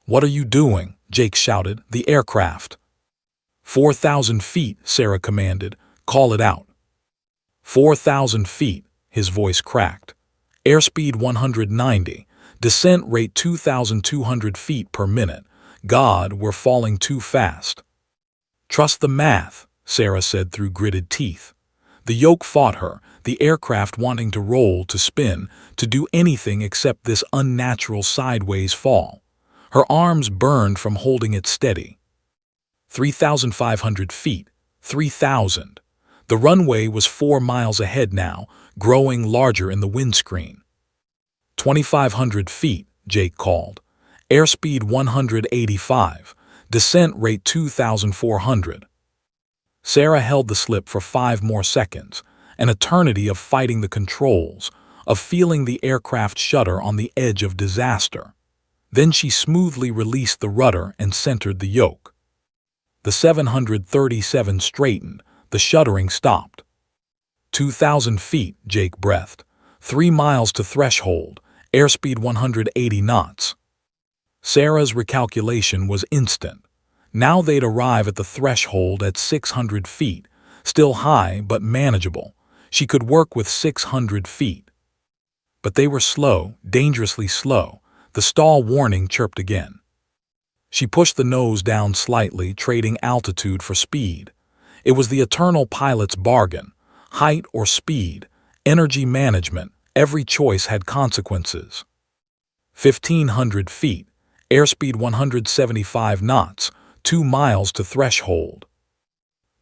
"What are you doing?" Jake shouted. "The aircraft." 4,000 feet, Sarah commanded. "Call it out." 4,000 feet, his voice cracked. Airspeed 190, descent rate 2,200 feet per minute. God, we're falling too fast. Trust the math, Sarah said through gritted teeth. The yoke fought her, the aircraft wanting to roll, to spin, to do anything except this unnatural sideways fall. Her arms burned from holding it steady. 3,500 feet, 3,000. The runway was 4 miles ahead now, growing larger in the windscreen. 2,500 feet, Jake called. Airspeed 185, descent rate 2,400. Sarah held the slip for 5 more seconds, an eternity of fighting the controls, of feeling the aircraft shudder on the edge of disaster. Then she smoothly released the rudder and centered the yoke. The 737 straightened, the shuddering stopped. 2,000 feet, Jake breathed. 3 miles to threshold, airspeed 180 knots. Sarah's recalculation was instant. Now they'd arrive at the threshold at 600 feet, still high but manageable. She could work with 600 feet. But they were slow, dangerously slow. The stall warning chirped again. She pushed the nose down slightly, trading altitude for speed. It was the eternal pilot's bargain. Height or speed, energy management, every choice had consequences. 1,500 feet, airspeed 175 knots, 2 miles to threshold.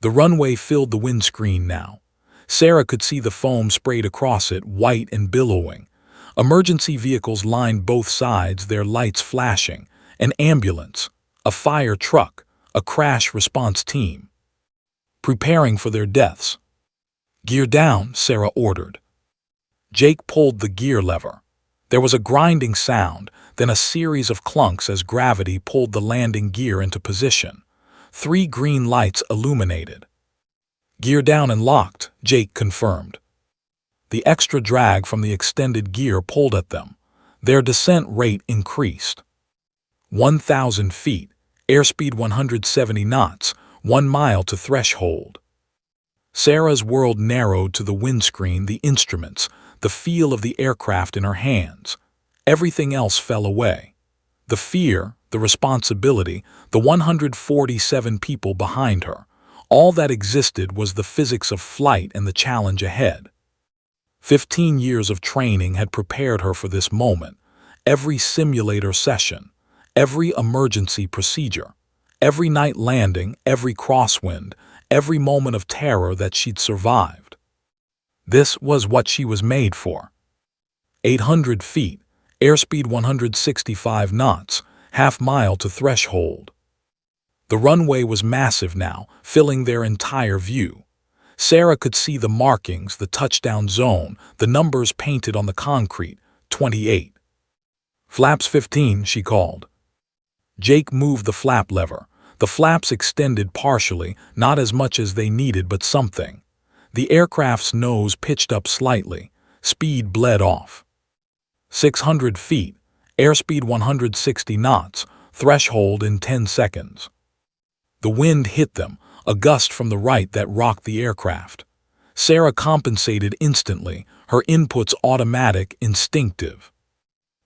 The runway filled the windscreen now. Sarah could see the foam sprayed across it, white and billowing. Emergency vehicles lined both sides, their lights flashing. An ambulance, a fire truck, a crash response team. Preparing for their deaths. "Gear down," Sarah ordered. Jake pulled the gear lever. There was a grinding sound, then a series of clunks as gravity pulled the landing gear into position. 3 green lights illuminated. "Gear down and locked," Jake confirmed. The extra drag from the extended gear pulled at them. Their descent rate increased. 1,000 feet, airspeed 170 knots, 1 mile to threshold. Sarah's world narrowed to the windscreen, the instruments, the feel of the aircraft in her hands. Everything else fell away. The fear, the responsibility, the 147 people behind her. All that existed was the physics of flight and the challenge ahead. 15 years of training had prepared her for this moment. Every simulator session, every emergency procedure, every night landing, every crosswind, every moment of terror that she'd survived. This was what she was made for. 800 feet, airspeed 165 knots, half mile to threshold. The runway was massive now, filling their entire view. Sarah could see the markings, the touchdown zone, the numbers painted on the concrete, 28. Flaps 15, she called. Jake moved the flap lever. The flaps extended partially, not as much as they needed, but something. The aircraft's nose pitched up slightly. Speed bled off. 600 feet, airspeed 160 knots, threshold in 10 seconds. The wind hit them, a gust from the right that rocked the aircraft. Sarah compensated instantly, her inputs automatic, instinctive.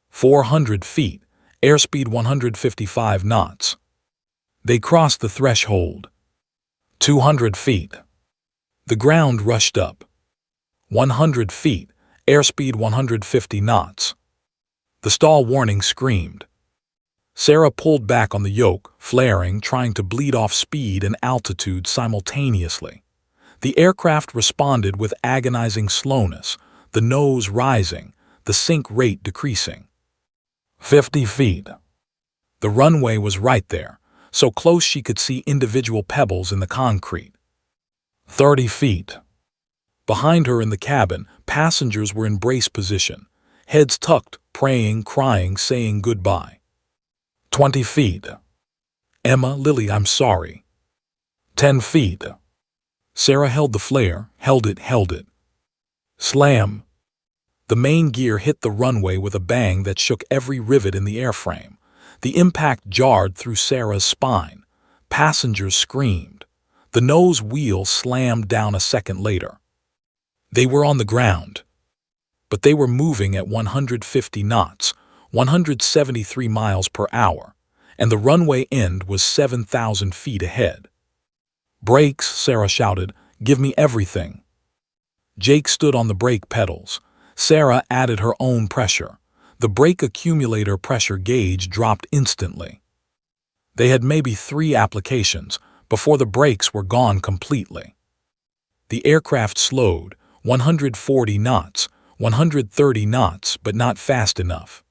400 feet, airspeed 155 knots. They crossed the threshold. 200 feet. The ground rushed up. 100 feet, airspeed 150 knots. The stall warning screamed. Sarah pulled back on the yoke, flaring, trying to bleed off speed and altitude simultaneously. The aircraft responded with agonizing slowness, the nose rising, the sink rate decreasing. 50 feet. The runway was right there, so close she could see individual pebbles in the concrete. 30 feet. Behind her in the cabin, passengers were in brace position, heads tucked, praying, crying, saying goodbye. 20 feet. Emma, Lily, I'm sorry. 10 feet. Sarah held the flare, held it. Slam. The main gear hit the runway with a bang that shook every rivet in the airframe. The impact jarred through Sarah's spine. Passengers screamed. The nose wheel slammed down a second later. They were on the ground. But they were moving at 150 knots, 173 miles per hour, and the runway end was 7,000 feet ahead. Brakes, Sarah shouted, give me everything. Jake stood on the brake pedals. Sarah added her own pressure. The brake accumulator pressure gauge dropped instantly. They had maybe 3 applications before the brakes were gone completely. The aircraft slowed, 140 knots, 130 knots, but not fast enough.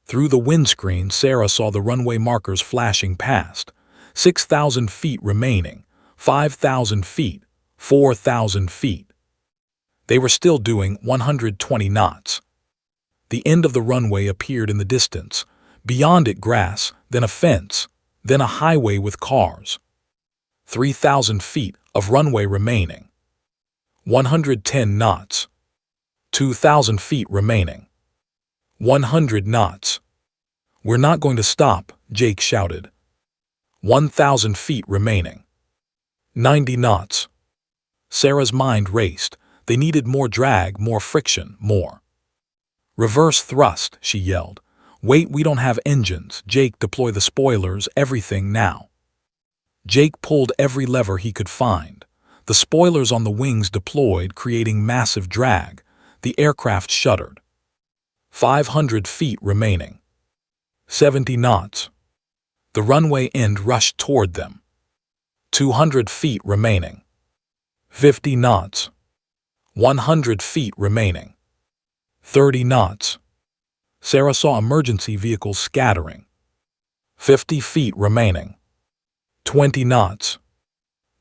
Through the windscreen, Sarah saw the runway markers flashing past. 6,000 feet remaining, 5,000 feet, 4,000 feet. They were still doing 120 knots. The end of the runway appeared in the distance. Beyond it, grass, then a fence, then a highway with cars. 3,000 feet of runway remaining. 110 knots. 2,000 feet remaining. 100 knots. We're not going to stop, Jake shouted. 1,000 feet remaining. 90 knots. Sarah's mind raced. They needed more drag, more friction, more. Reverse thrust, she yelled. Wait, we don't have engines. Jake, deploy the spoilers, everything now. Jake pulled every lever he could find. The spoilers on the wings deployed, creating massive drag. The aircraft shuddered. 500 feet remaining. 70 knots. The runway end rushed toward them. 200 feet remaining. 50 knots. 100 feet remaining. 30 knots. Sarah saw emergency vehicles scattering. 50 feet remaining. 20 knots.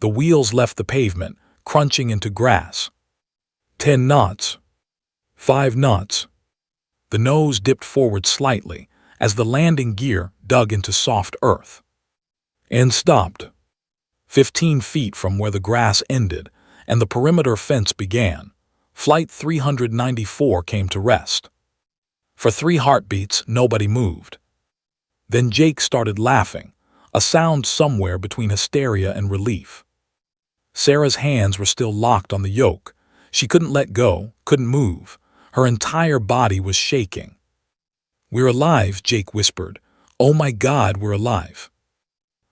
The wheels left the pavement, crunching into grass. 10 knots. 5 knots. The nose dipped forward slightly as the landing gear dug into soft earth. And stopped. 15 feet from where the grass ended and the perimeter fence began, Flight 394 came to rest. For 3 heartbeats, nobody moved. Then Jake started laughing, a sound somewhere between hysteria and relief. Sarah's hands were still locked on the yoke. She couldn't let go, couldn't move. Her entire body was shaking. "We're alive," Jake whispered. "Oh my God, we're alive."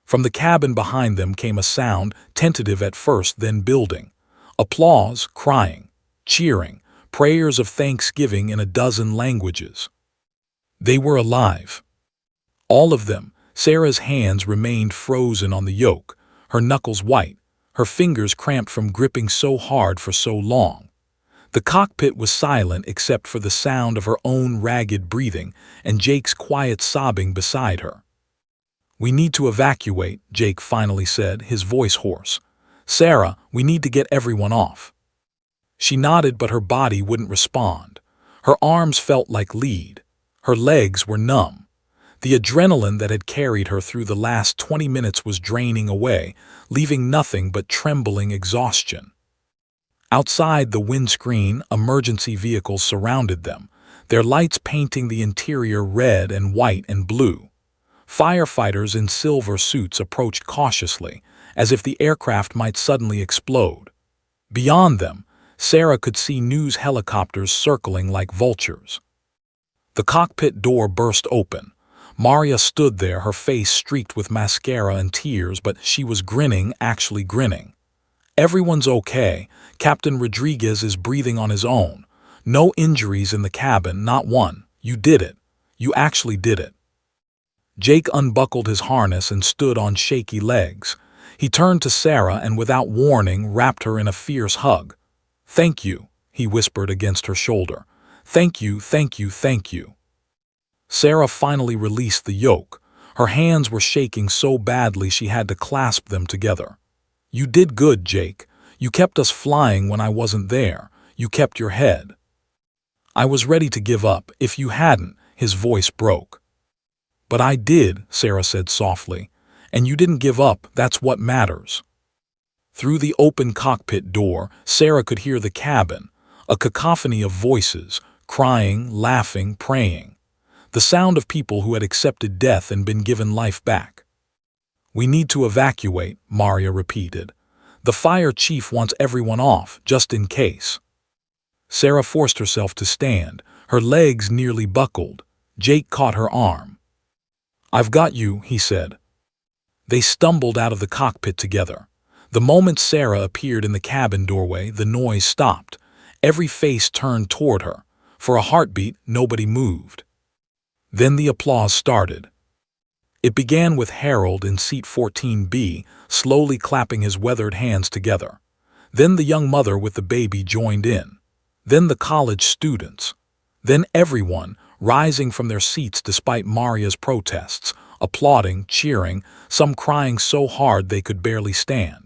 From the cabin behind them came a sound, tentative at first, then building. Applause, crying, cheering, prayers of thanksgiving in a dozen languages. They were alive. All of them. Sarah's hands remained frozen on the yoke, her knuckles white, her fingers cramped from gripping so hard for so long. The cockpit was silent except for the sound of her own ragged breathing and Jake's quiet sobbing beside her. "We need to evacuate," Jake finally said, his voice hoarse. "Sarah, we need to get everyone off." She nodded, but her body wouldn't respond. Her arms felt like lead. Her legs were numb. The adrenaline that had carried her through the last 20 minutes was draining away, leaving nothing but trembling exhaustion. Outside the windscreen, emergency vehicles surrounded them, their lights painting the interior red and white and blue. Firefighters in silver suits approached cautiously, as if the aircraft might suddenly explode. Beyond them, Sarah could see news helicopters circling like vultures. The cockpit door burst open. Maria stood there, her face streaked with mascara and tears, but she was grinning, actually grinning. "Everyone's okay. Captain Rodriguez is breathing on his own. No injuries in the cabin, not one. You did it. You actually did it." Jake unbuckled his harness and stood on shaky legs. He turned to Sarah and without warning wrapped her in a fierce hug. "Thank you," he whispered against her shoulder. "Thank you, thank you, thank you." Sarah finally released the yoke. Her hands were shaking so badly she had to clasp them together. "You did good, Jake. You kept us flying when I wasn't there. You kept your head." "I was ready to give up if you hadn't," his voice broke. "But I did," Sarah said softly. "And you didn't give up, that's what matters." Through the open cockpit door, Sarah could hear the cabin, a cacophony of voices, crying, laughing, praying. The sound of people who had accepted death and been given life back. "We need to evacuate," Maria repeated. "The fire chief wants everyone off, just in case." Sarah forced herself to stand, her legs nearly buckled. Jake caught her arm. "I've got you," he said. They stumbled out of the cockpit together. The moment Sarah appeared in the cabin doorway, the noise stopped. Every face turned toward her. For a heartbeat, nobody moved. Then the applause started. It began with Harold in seat 14B, slowly clapping his weathered hands together. Then the young mother with the baby joined in. Then the college students. Then everyone, rising from their seats despite Maria's protests, applauding, cheering, some crying so hard they could barely stand.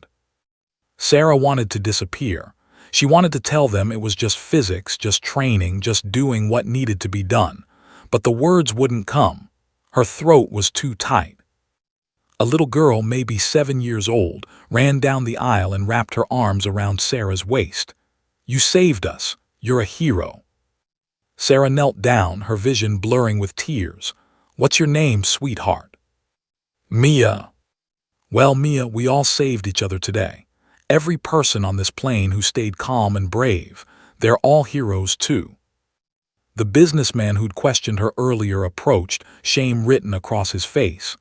Sarah wanted to disappear. She wanted to tell them it was just physics, just training, just doing what needed to be done. But the words wouldn't come. Her throat was too tight. A little girl, maybe 7 years old, ran down the aisle and wrapped her arms around Sarah's waist. "You saved us. You're a hero." Sarah knelt down, her vision blurring with tears. "What's your name, sweetheart?" "Mia." "Well, Mia, we all saved each other today. Every person on this plane who stayed calm and brave. They're all heroes too." The businessman who'd questioned her earlier approached, shame written across his face.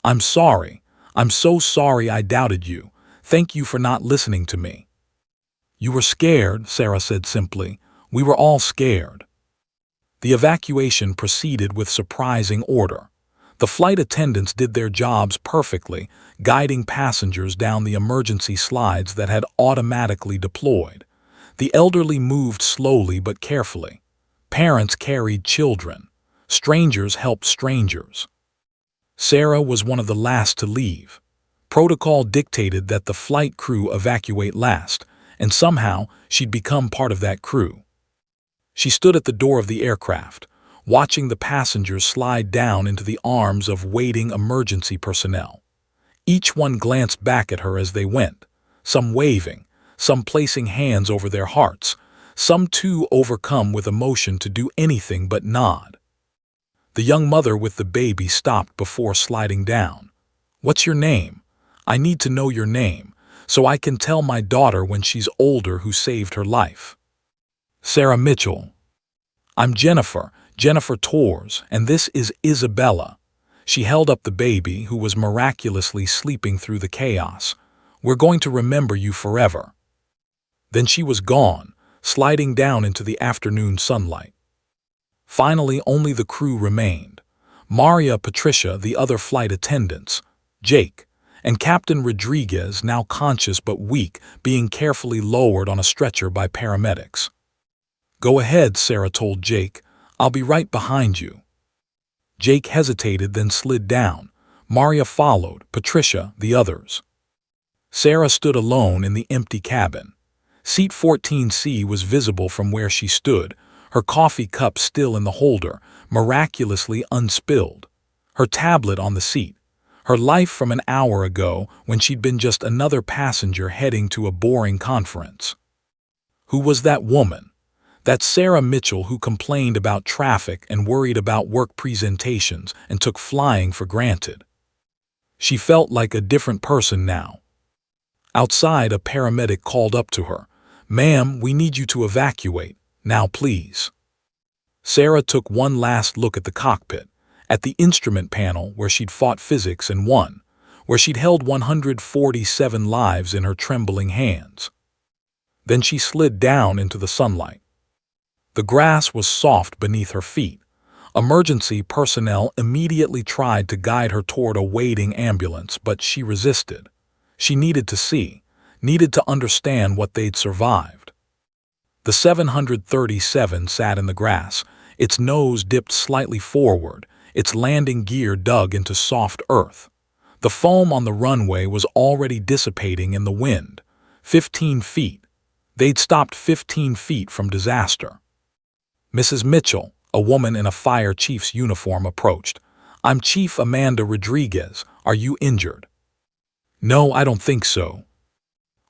"I'm sorry. I'm so sorry I doubted you. Thank you for not listening to me." "You were scared," Sarah said simply. "We were all scared." The evacuation proceeded with surprising order. The flight attendants did their jobs perfectly, guiding passengers down the emergency slides that had automatically deployed. The elderly moved slowly but carefully. Parents carried children. Strangers helped strangers. Sarah was one of the last to leave. Protocol dictated that the flight crew evacuate last, and somehow she'd become part of that crew. She stood at the door of the aircraft, watching the passengers slide down into the arms of waiting emergency personnel. Each one glanced back at her as they went, some waving, some placing hands over their hearts, some too overcome with emotion to do anything but nod. The young mother with the baby stopped before sliding down. "What's your name? I need to know your name, so I can tell my daughter when she's older who saved her life." "Sarah Mitchell." "I'm Jennifer Torres, and this is Isabella." She held up the baby, who was miraculously sleeping through the chaos. "We're going to remember you forever." Then she was gone, sliding down into the afternoon sunlight. Finally, only the crew remained. Maria, Patricia, the other flight attendants, Jake, and Captain Rodriguez, now conscious but weak, being carefully lowered on a stretcher by paramedics. "Go ahead," Sarah told Jake. "I'll be right behind you." Jake hesitated, then slid down. Maria followed, Patricia, the others. Sarah stood alone in the empty cabin. Seat 14C was visible from where she stood, her coffee cup still in the holder, miraculously unspilled. Her tablet on the seat. Her life from an hour ago when she'd been just another passenger heading to a boring conference. Who was that woman? That Sarah Mitchell who complained about traffic and worried about work presentations and took flying for granted. She felt like a different person now. Outside, a paramedic called up to her. "Ma'am, we need you to evacuate. Now, please." Sarah took one last look at the cockpit, at the instrument panel where she'd fought physics and won, where she'd held 147 lives in her trembling hands. Then she slid down into the sunlight. The grass was soft beneath her feet. Emergency personnel immediately tried to guide her toward a waiting ambulance, but she resisted. She needed to see, needed to understand what they'd survived. The 737 sat in the grass, its nose dipped slightly forward, its landing gear dug into soft earth. The foam on the runway was already dissipating in the wind. 15 feet. They'd stopped 15 feet from disaster. "Mrs. Mitchell," a woman in a fire chief's uniform approached. "I'm Chief Amanda Rodriguez. Are you injured?" "No, I don't think so."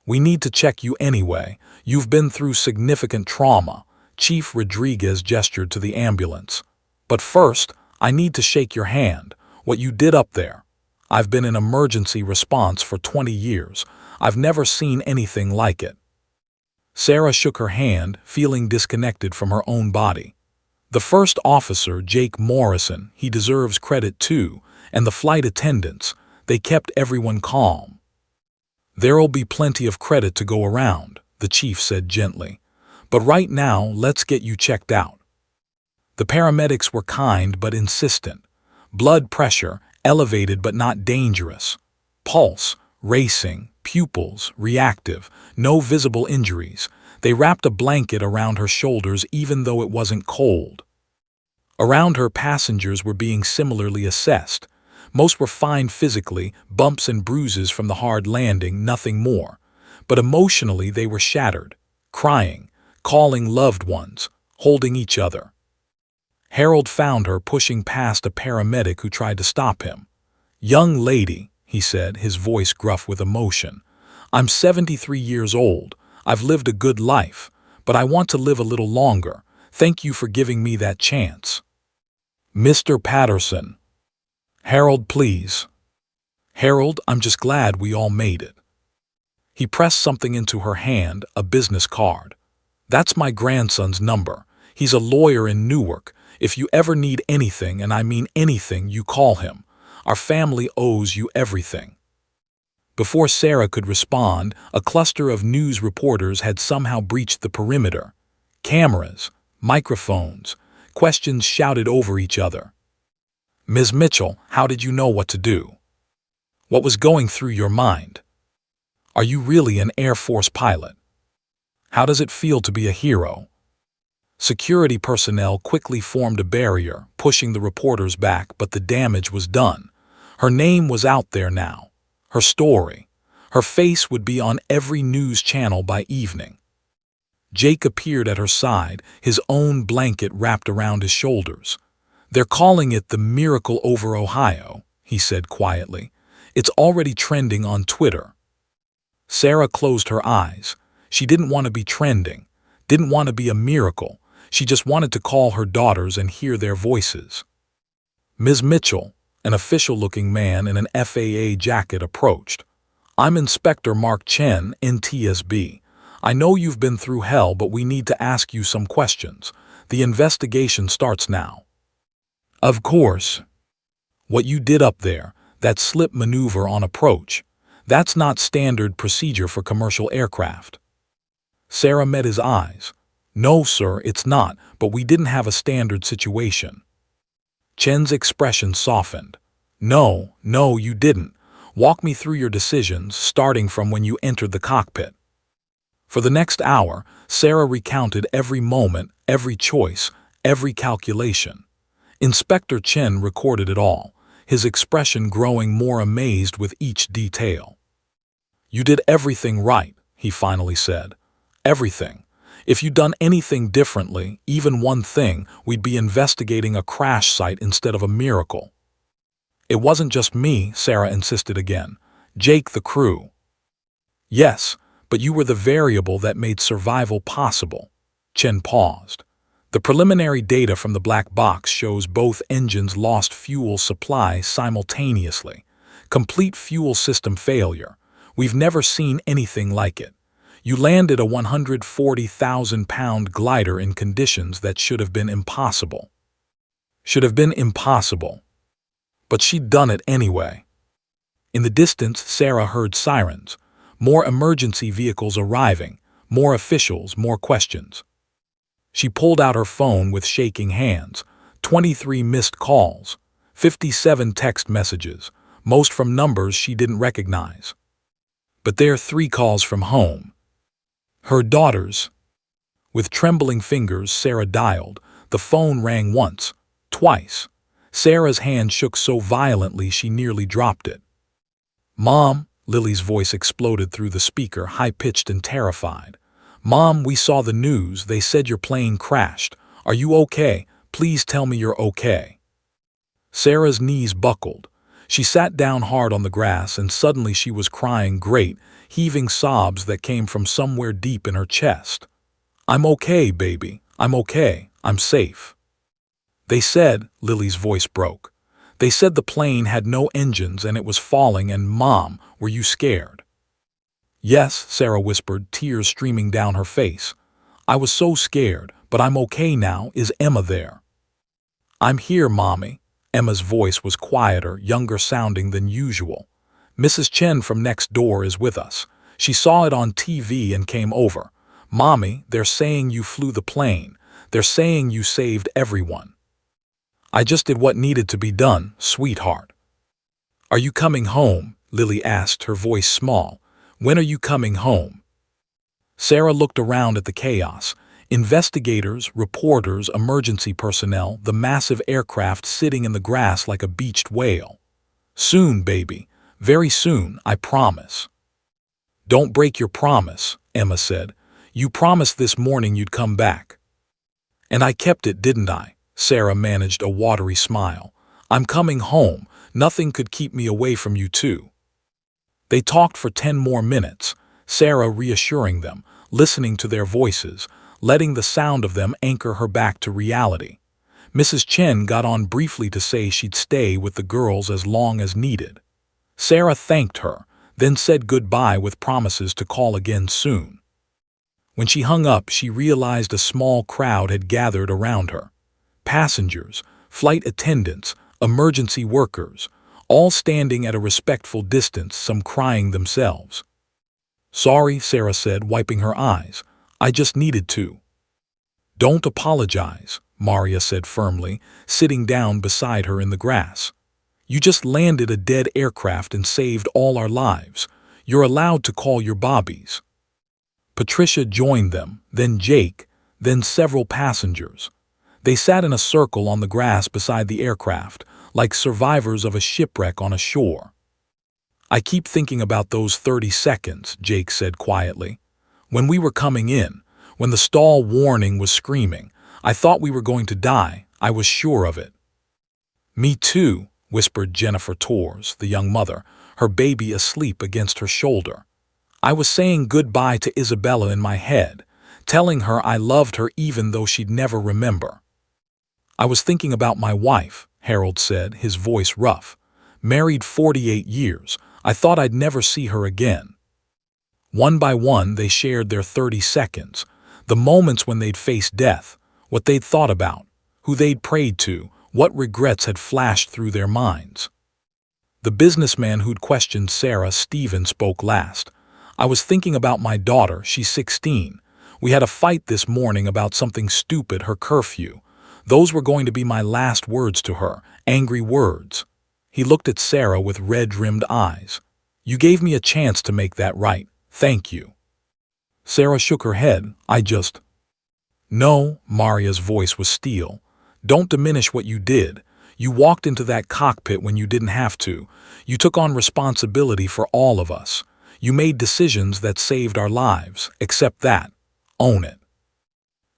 "We need to check you anyway. You've been through significant trauma." Chief Rodriguez gestured to the ambulance. "But first, I need to shake your hand. What you did up there. I've been in emergency response for 20 years. I've never seen anything like it." Sarah shook her hand, feeling disconnected from her own body. The first officer, Jake Morrison, he deserves credit too, and the flight attendants, they kept everyone calm. "There'll be plenty of credit to go around," the chief said gently. "But right now, let's get you checked out." The paramedics were kind but insistent. Blood pressure, elevated but not dangerous. Pulse, racing, pupils, reactive, no visible injuries. They wrapped a blanket around her shoulders even though it wasn't cold. Around her, passengers were being similarly assessed. Most were fine physically, bumps and bruises from the hard landing, nothing more. But emotionally they were shattered, crying, calling loved ones, holding each other. Harold found her pushing past a paramedic who tried to stop him. "Young lady," he said, his voice gruff with emotion, "I'm 73 years old. I've lived a good life, but I want to live a little longer. Thank you for giving me that chance." "Mr. Patterson." "Harold, please." "Harold, I'm just glad we all made it." He pressed something into her hand, a business card. "That's my grandson's number. He's a lawyer in Newark. If you ever need anything, and I mean anything, you call him. Our family owes you everything." Before Sarah could respond, a cluster of news reporters had somehow breached the perimeter. Cameras, microphones, questions shouted over each other. "Ms. Mitchell, how did you know what to do? What was going through your mind? Are you really an Air Force pilot? How does it feel to be a hero?" Security personnel quickly formed a barrier, pushing the reporters back, but the damage was done. Her name was out there now. Her story. Her face would be on every news channel by evening. Jake appeared at her side, his own blanket wrapped around his shoulders. "They're calling it the Miracle over Ohio," he said quietly. "It's already trending on Twitter." Sarah closed her eyes. She didn't want to be trending, didn't want to be a miracle. She just wanted to call her daughters and hear their voices. Ms. Mitchell, an official-looking man in an FAA jacket, approached. I'm Inspector Mark Chen, NTSB. I know you've been through hell, but we need to ask you some questions. The investigation starts now. Of course. What you did up there, that slip maneuver on approach, that's not standard procedure for commercial aircraft. Sarah met his eyes. No, sir, it's not, but we didn't have a standard situation. Chen's expression softened. No, you didn't. Walk me through your decisions, starting from when you entered the cockpit. For the next hour, Sarah recounted every moment, every choice, every calculation. Inspector Chen recorded it all, his expression growing more amazed with each detail. You did everything right, he finally said. Everything. If you'd done anything differently, even one thing, we'd be investigating a crash site instead of a miracle. It wasn't just me, Sarah insisted again. Jake, the crew. Yes, but you were the variable that made survival possible. Chen paused. The preliminary data from the black box shows both engines lost fuel supply simultaneously. Complete fuel system failure. We've never seen anything like it. You landed a 140,000-pound glider in conditions that should have been impossible. But she'd done it anyway. In the distance, Sarah heard sirens. More emergency vehicles arriving, more officials, more questions. She pulled out her phone with shaking hands. 23 missed calls, 57 text messages, most from numbers she didn't recognize. But there are 3 calls from home. Her daughters. With trembling fingers, Sarah dialed. The phone rang once, twice. Sarah's hand shook so violently she nearly dropped it. Mom, Lily's voice exploded through the speaker, high-pitched and terrified. Mom, we saw the news. They said your plane crashed. Are you okay? Please tell me you're okay. Sarah's knees buckled. She sat down hard on the grass, and suddenly she was crying great, heaving sobs that came from somewhere deep in her chest. I'm okay, baby. I'm okay. I'm safe. They said, Lily's voice broke. They said the plane had no engines and it was falling, and Mom, were you scared? Yes, Sarah whispered, tears streaming down her face. I was so scared, but I'm okay now. Is Emma there? I'm here, Mommy. Emma's voice was quieter, younger sounding than usual. Mrs. Chen from next door is with us. She saw it on TV and came over. Mommy, they're saying you flew the plane. They're saying you saved everyone. I just did what needed to be done, sweetheart. Are you coming home? Lily asked, her voice small. When are you coming home? Sarah looked around at the chaos. Investigators, reporters, emergency personnel, the massive aircraft sitting in the grass like a beached whale. Soon, baby. Very soon, I promise. Don't break your promise, Emma said. You promised this morning you'd come back. And I kept it, didn't I? Sarah managed a watery smile. I'm coming home. Nothing could keep me away from you two. They talked for 10 more minutes, Sarah reassuring them, listening to their voices, letting the sound of them anchor her back to reality. Mrs. Chen got on briefly to say she'd stay with the girls as long as needed. Sarah thanked her, then said goodbye with promises to call again soon. When she hung up, she realized a small crowd had gathered around her. Passengers, flight attendants, emergency workers, all standing at a respectful distance, some crying themselves. Sorry, Sarah said, wiping her eyes. I just needed to. Don't apologize, Maria said firmly, sitting down beside her in the grass. You just landed a dead aircraft and saved all our lives. You're allowed to call your bobbies. Patricia joined them, then Jake, then several passengers. They sat in a circle on the grass beside the aircraft, like survivors of a shipwreck on a shore. I keep thinking about those 30 seconds, Jake said quietly. When we were coming in, when the stall warning was screaming, I thought we were going to die. I was sure of it. Me too, whispered Jennifer Torres, the young mother, her baby asleep against her shoulder. I was saying goodbye to Isabella in my head, telling her I loved her even though she'd never remember. I was thinking about my wife, Harold said, his voice rough. "Married 48 years. I thought I'd never see her again." One by one, they shared their 30 seconds, the moments when they'd faced death, what they'd thought about, who they'd prayed to, what regrets had flashed through their minds. The businessman who'd questioned Sarah, Stephen, spoke last. "I was thinking about my daughter. She's 16. We had a fight this morning about something stupid, her curfew. Those were going to be my last words to her, angry words." He looked at Sarah with red-rimmed eyes. "You gave me a chance to make that right. Thank you." Sarah shook her head. No, Maria's voice was steel. "Don't diminish what you did. You walked into that cockpit when you didn't have to. You took on responsibility for all of us. You made decisions that saved our lives. Accept that. Own it."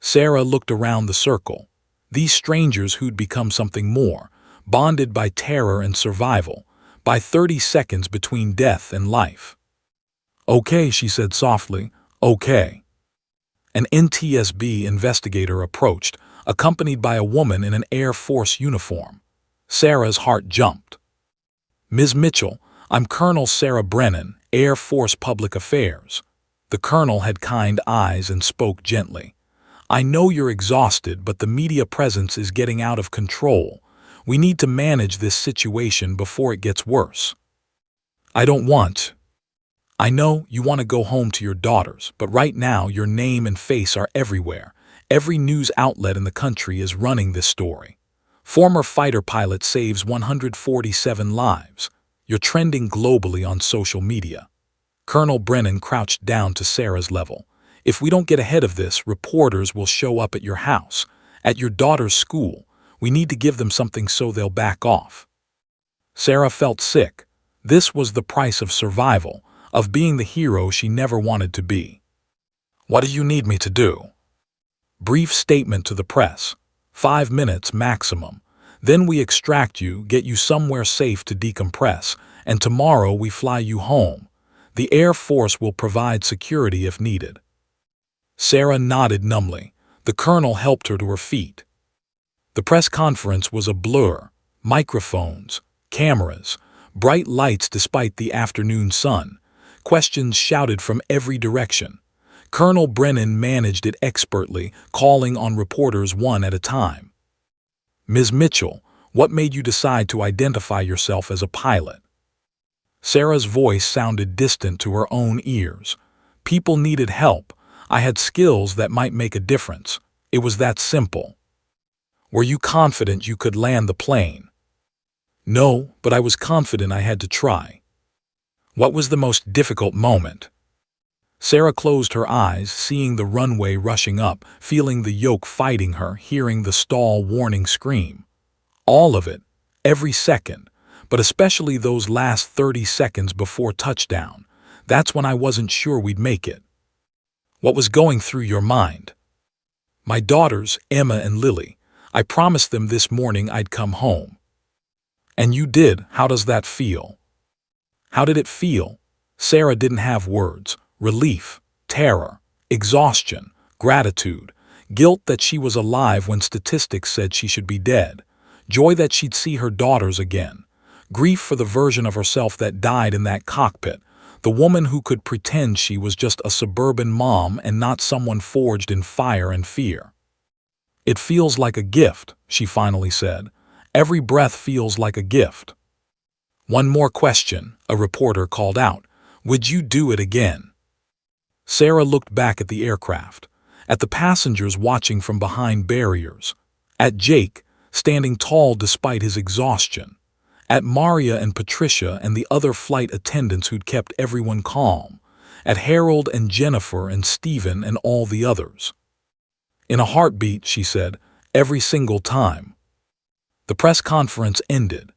Sarah looked around the circle. These strangers who'd become something more, bonded by terror and survival, by 30 seconds between death and life. "Okay," she said softly. "Okay." An NTSB investigator approached, accompanied by a woman in an Air Force uniform. Sarah's heart jumped. "Ms. Mitchell, I'm Colonel Sarah Brennan, Air Force Public Affairs." The colonel had kind eyes and spoke gently. "I know you're exhausted, but the media presence is getting out of control. We need to manage this situation before it gets worse." "I don't want." "I know you want to go home to your daughters, but right now your name and face are everywhere. Every news outlet in the country is running this story. Former fighter pilot saves 147 lives. You're trending globally on social media." Colonel Brennan crouched down to Sarah's level. "If we don't get ahead of this, reporters will show up at your house, at your daughter's school. We need to give them something so they'll back off." Sarah felt sick. This was the price of survival, of being the hero she never wanted to be. "What do you need me to do?" "Brief statement to the press. 5 minutes maximum. Then we extract you, get you somewhere safe to decompress, and tomorrow we fly you home. The Air Force will provide security if needed." Sarah nodded numbly. The colonel helped her to her feet. The press conference was a blur. Microphones, cameras, bright lights despite the afternoon sun. Questions shouted from every direction. Colonel Brennan managed it expertly, calling on reporters one at a time. "Ms. Mitchell, what made you decide to identify yourself as a pilot?" Sarah's voice sounded distant to her own ears. "People needed help. I had skills that might make a difference. It was that simple." "Were you confident you could land the plane?" "No, but I was confident I had to try." "What was the most difficult moment?" Sarah closed her eyes, seeing the runway rushing up, feeling the yoke fighting her, hearing the stall warning scream. "All of it, every second, but especially those last 30 seconds before touchdown. That's when I wasn't sure we'd make it." "What was going through your mind?" "My daughters, Emma and Lily. I promised them this morning I'd come home." "And you did. How does that feel?" How did it feel? Sarah didn't have words. Relief, terror, exhaustion, gratitude, guilt that she was alive when statistics said she should be dead, joy that she'd see her daughters again, grief for the version of herself that died in that cockpit, the woman who could pretend she was just a suburban mom and not someone forged in fire and fear. "It feels like a gift," she finally said. "Every breath feels like a gift." "One more question," a reporter called out. "Would you do it again?" Sarah looked back at the aircraft, at the passengers watching from behind barriers, at Jake, standing tall despite his exhaustion, at Maria and Patricia and the other flight attendants who'd kept everyone calm, at Harold and Jennifer and Stephen and all the others. "In a heartbeat," she said, "every single time." The press conference ended.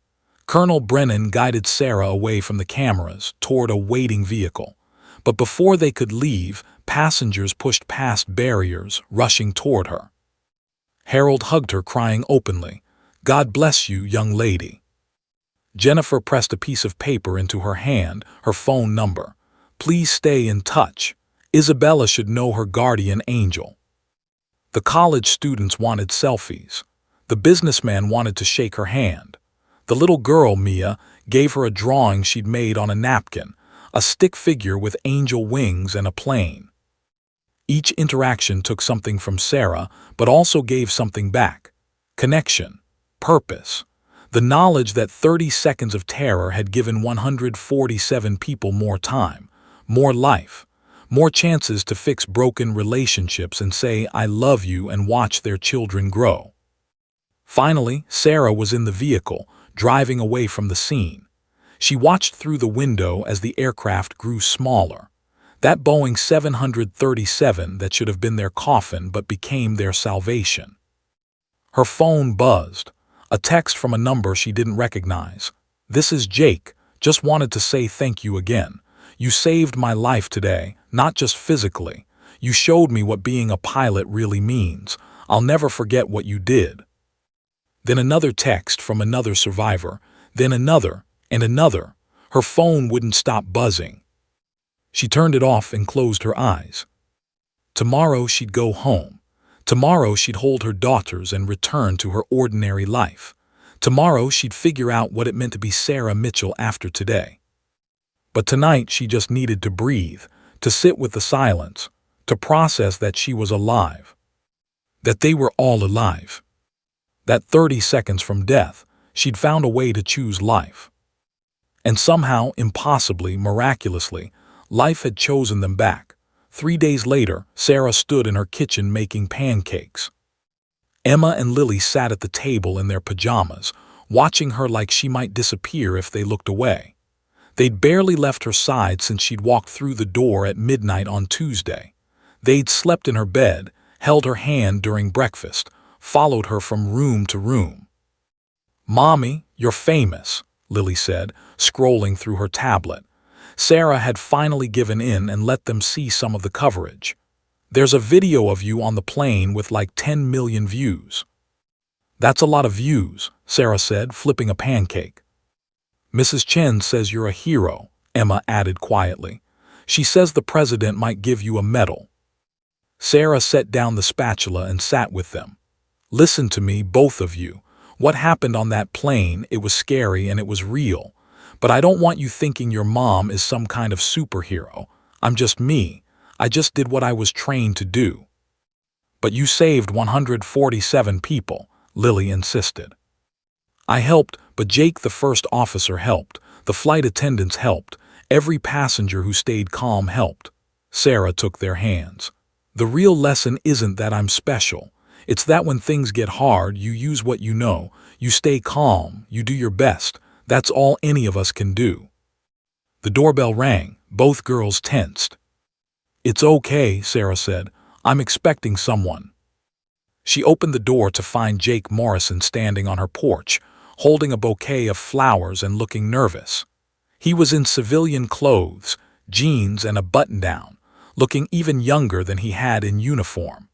Colonel Brennan guided Sarah away from the cameras toward a waiting vehicle. But before they could leave, passengers pushed past barriers, rushing toward her. Harold hugged her, crying openly, "God bless you, young lady." Jennifer pressed a piece of paper into her hand, her phone number. "Please stay in touch. Isabella should know her guardian angel." The college students wanted selfies. The businessman wanted to shake her hand. The little girl, Mia, gave her a drawing she'd made on a napkin, a stick figure with angel wings and a plane. Each interaction took something from Sarah, but also gave something back. Connection, purpose, the knowledge that 30 seconds of terror had given 147 people more time, more life, more chances to fix broken relationships and say, "I love you," and watch their children grow. Finally, Sarah was in the vehicle, driving away from the scene. She watched through the window as the aircraft grew smaller. That Boeing 737 that should have been their coffin but became their salvation. Her phone buzzed. A text from a number she didn't recognize. "This is Jake. Just wanted to say thank you again. You saved my life today, not just physically. You showed me what being a pilot really means. I'll never forget what you did." Then another text from another survivor, then another, and another. Her phone wouldn't stop buzzing. She turned it off and closed her eyes. Tomorrow she'd go home. Tomorrow she'd hold her daughters and return to her ordinary life. Tomorrow she'd figure out what it meant to be Sarah Mitchell after today. But tonight she just needed to breathe, to sit with the silence, to process that she was alive. That they were all alive. That 30 seconds from death, she'd found a way to choose life. And somehow, impossibly, miraculously, life had chosen them back. 3 days later, Sarah stood in her kitchen making pancakes. Emma and Lily sat at the table in their pajamas, watching her like she might disappear if they looked away. They'd barely left her side since she'd walked through the door at midnight on Tuesday. They'd slept in her bed, held her hand during breakfast, followed her from room to room. "Mommy, you're famous," Lily said, scrolling through her tablet. Sarah had finally given in and let them see some of the coverage. "There's a video of you on the plane with like 10 million views." "That's a lot of views," Sarah said, flipping a pancake. "Mrs. Chen says you're a hero," Emma added quietly. "She says the president might give you a medal." Sarah set down the spatula and sat with them. "Listen to me, both of you. What happened on that plane, it was scary and it was real. But I don't want you thinking your mom is some kind of superhero. I'm just me. I just did what I was trained to do." "But you saved 147 people," Lily insisted. "I helped, but Jake, the first officer, helped. The flight attendants helped. Every passenger who stayed calm helped." Sarah took their hands. "The real lesson isn't that I'm special. It's that when things get hard, you use what you know, you stay calm, you do your best. That's all any of us can do." The doorbell rang. Both girls tensed. "It's okay," Sarah said. "I'm expecting someone." She opened the door to find Jake Morrison standing on her porch, holding a bouquet of flowers and looking nervous. He was in civilian clothes, jeans and a button-down, looking even younger than he had in uniform.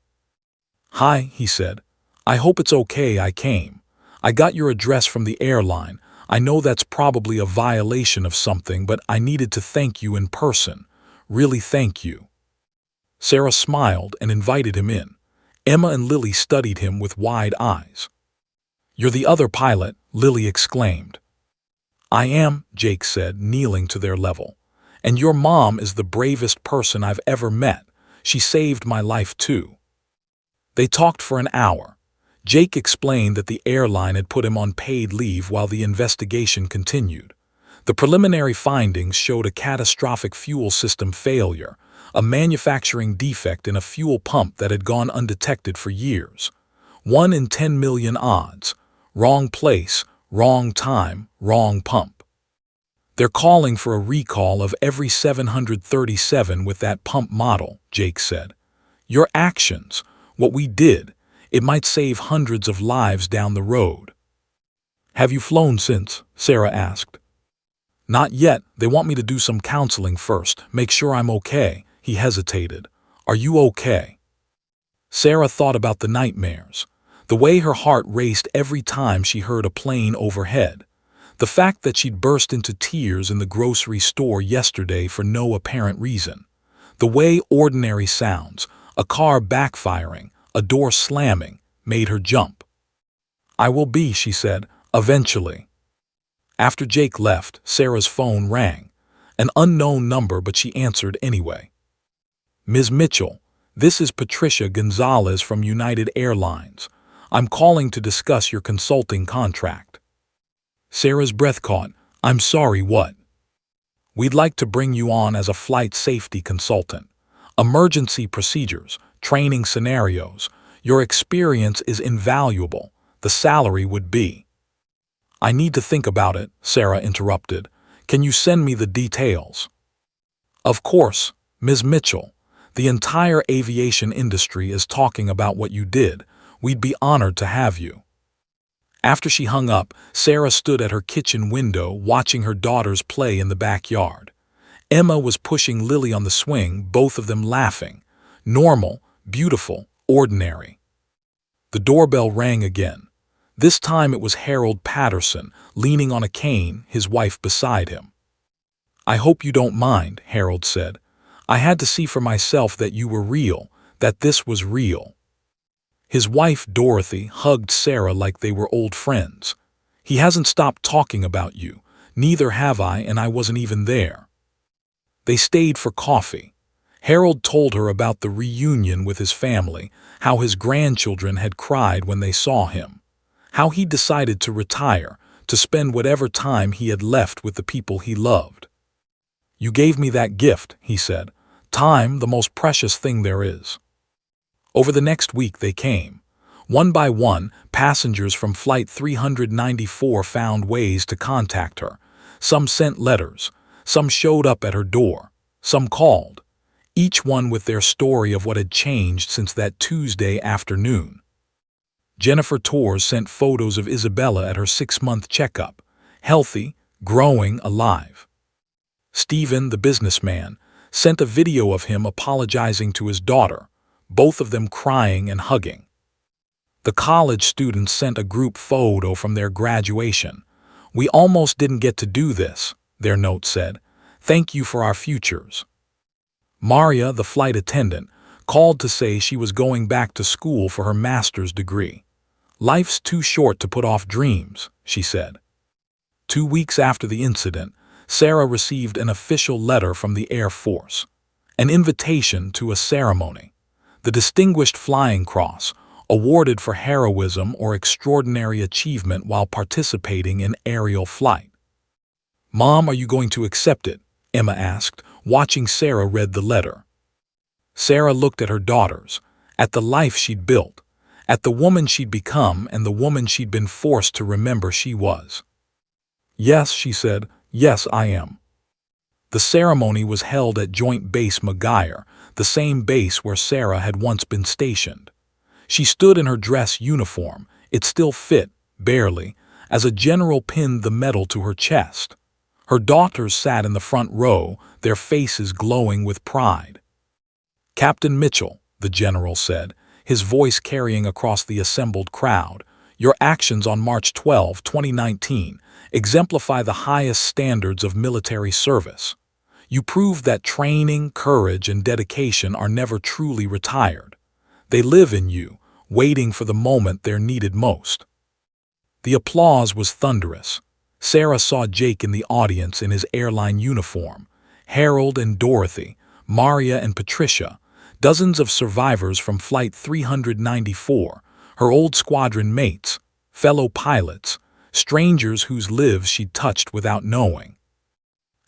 "Hi," he said. "I hope it's okay I came. I got your address from the airline. I know that's probably a violation of something, but I needed to thank you in person. Really thank you." Sarah smiled and invited him in. Emma and Lily studied him with wide eyes. "You're the other pilot," Lily exclaimed. "I am," Jake said, kneeling to their level. "And your mom is the bravest person I've ever met. She saved my life too." They talked for an hour. Jake explained that the airline had put him on paid leave while the investigation continued. The preliminary findings showed a catastrophic fuel system failure, a manufacturing defect in a fuel pump that had gone undetected for years. 1 in 10 million odds. Wrong place, wrong time, wrong pump. "They're calling for a recall of every 737 with that pump model," Jake said. "Your actions, what we did, it might save hundreds of lives down the road." "Have you flown since?" Sarah asked. "Not yet. They want me to do some counseling first, make sure I'm okay." He hesitated. "Are you okay?" Sarah thought about the nightmares, the way her heart raced every time she heard a plane overhead, the fact that she'd burst into tears in the grocery store yesterday for no apparent reason, the way ordinary sounds, a car backfiring, a door slamming, made her jump. I will be, she said, eventually. After Jake left, Sarah's phone rang. An unknown number, but she answered anyway. Ms. Mitchell, this is Patricia Gonzalez from United Airlines. I'm calling to discuss your consulting contract. Sarah's breath caught. I'm sorry, what? We'd like to bring you on as a flight safety consultant. Emergency procedures, training scenarios. Your experience is invaluable. The salary would be. I need to think about it, Sarah interrupted. Can you send me the details? Of course, Ms. Mitchell. The entire aviation industry is talking about what you did. We'd be honored to have you. After she hung up, Sarah stood at her kitchen window watching her daughters play in the backyard. Emma was pushing Lily on the swing, both of them laughing. Normal, beautiful, ordinary. The doorbell rang again. This time it was Harold Patterson, leaning on a cane, his wife beside him. I hope you don't mind, Harold said. I had to see for myself that you were real, that this was real. His wife, Dorothy, hugged Sarah like they were old friends. He hasn't stopped talking about you. Neither have I, and I wasn't even there. They stayed for coffee. Harold told her about the reunion with his family, how his grandchildren had cried when they saw him, how he decided to retire, to spend whatever time he had left with the people he loved. You gave me that gift, he said. Time, the most precious thing there is. Over the next week they came. One by one, passengers from Flight 394 found ways to contact her. Some sent letters. Some showed up at her door. Some called. Each one with their story of what had changed since that Tuesday afternoon. Jennifer Torres sent photos of Isabella at her 6-month checkup. Healthy, growing, alive. Stephen, the businessman, sent a video of him apologizing to his daughter, both of them crying and hugging. The college students sent a group photo from their graduation. We almost didn't get to do this, their note said. Thank you for our futures. Maria, the flight attendant, called to say she was going back to school for her master's degree. Life's too short to put off dreams, she said. 2 weeks after the incident, Sarah received an official letter from the Air Force, an invitation to a ceremony, the Distinguished Flying Cross, awarded for heroism or extraordinary achievement while participating in aerial flight. Mom, are you going to accept it? Emma asked, watching Sarah read the letter. Sarah looked at her daughters, at the life she'd built, at the woman she'd become and the woman she'd been forced to remember she was. Yes, she said, yes, I am. The ceremony was held at Joint Base Maguire, the same base where Sarah had once been stationed. She stood in her dress uniform, it still fit, barely, as a general pinned the medal to her chest. Her daughters sat in the front row, their faces glowing with pride. Captain Mitchell, the general said, his voice carrying across the assembled crowd, your actions on March 12, 2019, exemplify the highest standards of military service. You prove that training, courage, and dedication are never truly retired. They live in you, waiting for the moment they're needed most. The applause was thunderous. Sarah saw Jake in the audience in his airline uniform, Harold and Dorothy, Maria and Patricia, dozens of survivors from Flight 394, her old squadron mates, fellow pilots, strangers whose lives she'd touched without knowing.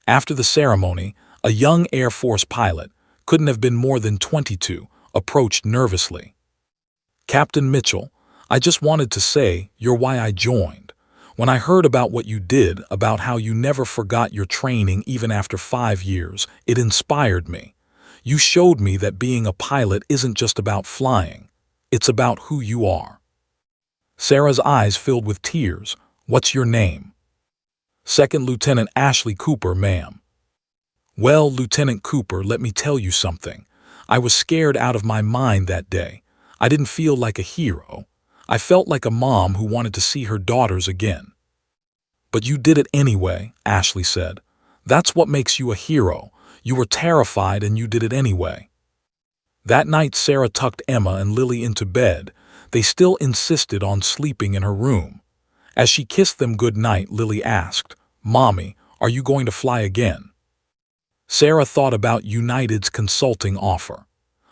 After the ceremony, a young Air Force pilot, couldn't have been more than 22, approached nervously. Captain Mitchell, I just wanted to say you're why I joined. When I heard about what you did, about how you never forgot your training even after 5 years, it inspired me. You showed me that being a pilot isn't just about flying. It's about who you are. Sarah's eyes filled with tears. What's your name? Second Lieutenant Ashley Cooper, ma'am. Well, Lieutenant Cooper, let me tell you something. I was scared out of my mind that day. I didn't feel like a hero. I felt like a mom who wanted to see her daughters again. But you did it anyway, Ashley said. That's what makes you a hero. You were terrified and you did it anyway. That night Sarah tucked Emma and Lily into bed. They still insisted on sleeping in her room. As she kissed them goodnight, Lily asked, "Mommy, are you going to fly again?" Sarah thought about United's consulting offer,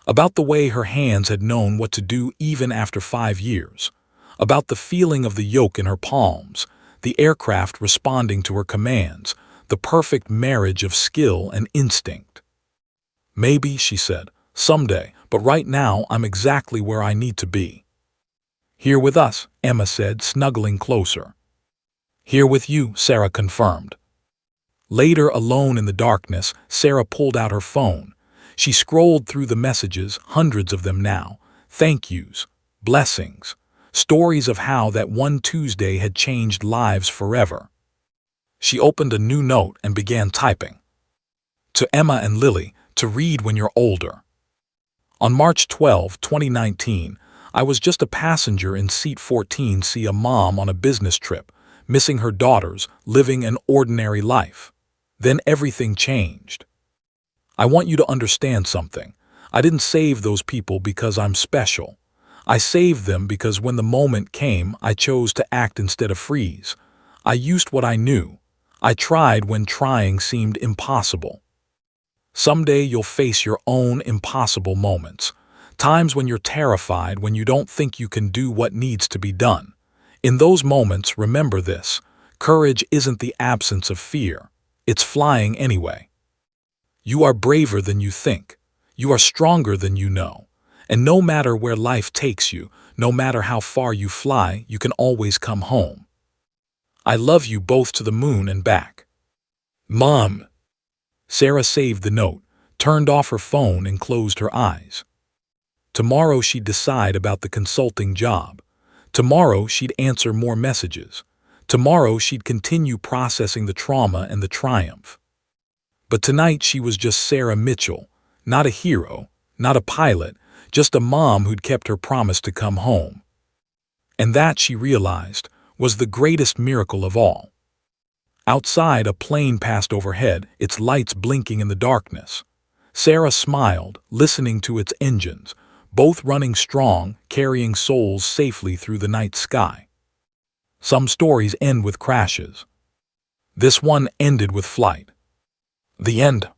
about the way her hands had known what to do even after 5 years, about the feeling of the yoke in her palms, the aircraft responding to her commands, the perfect marriage of skill and instinct. "Maybe," she said, "someday, but right now I'm exactly where I need to be." "Here with us," Emma said, snuggling closer. "Here with you," Sarah confirmed. Later, alone in the darkness, Sarah pulled out her phone. She scrolled through the messages, hundreds of them now, thank yous, blessings, stories of how that one Tuesday had changed lives forever. She opened a new note and began typing. "To Emma and Lily, to read when you're older. On March 12, 2019, I was just a passenger in seat 14C, a mom on a business trip, missing her daughters, living an ordinary life. Then everything changed. I want you to understand something. I didn't save those people because I'm special. I saved them because when the moment came, I chose to act instead of freeze. I used what I knew. I tried when trying seemed impossible. Someday you'll face your own impossible moments. Times when you're terrified, when you don't think you can do what needs to be done. In those moments, remember this. Courage isn't the absence of fear. It's flying anyway. You are braver than you think. You are stronger than you know. And no matter where life takes you, no matter how far you fly, you can always come home. I love you both to the moon and back. Mom." Sarah saved the note, turned off her phone and closed her eyes. Tomorrow she'd decide about the consulting job. Tomorrow she'd answer more messages. Tomorrow she'd continue processing the trauma and the triumph. But tonight she was just Sarah Mitchell, not a hero, not a pilot, just a mom who'd kept her promise to come home. And that, she realized, was the greatest miracle of all. Outside, a plane passed overhead, its lights blinking in the darkness. Sarah smiled, listening to its engines, both running strong, carrying souls safely through the night sky. Some stories end with crashes. This one ended with flight. The end.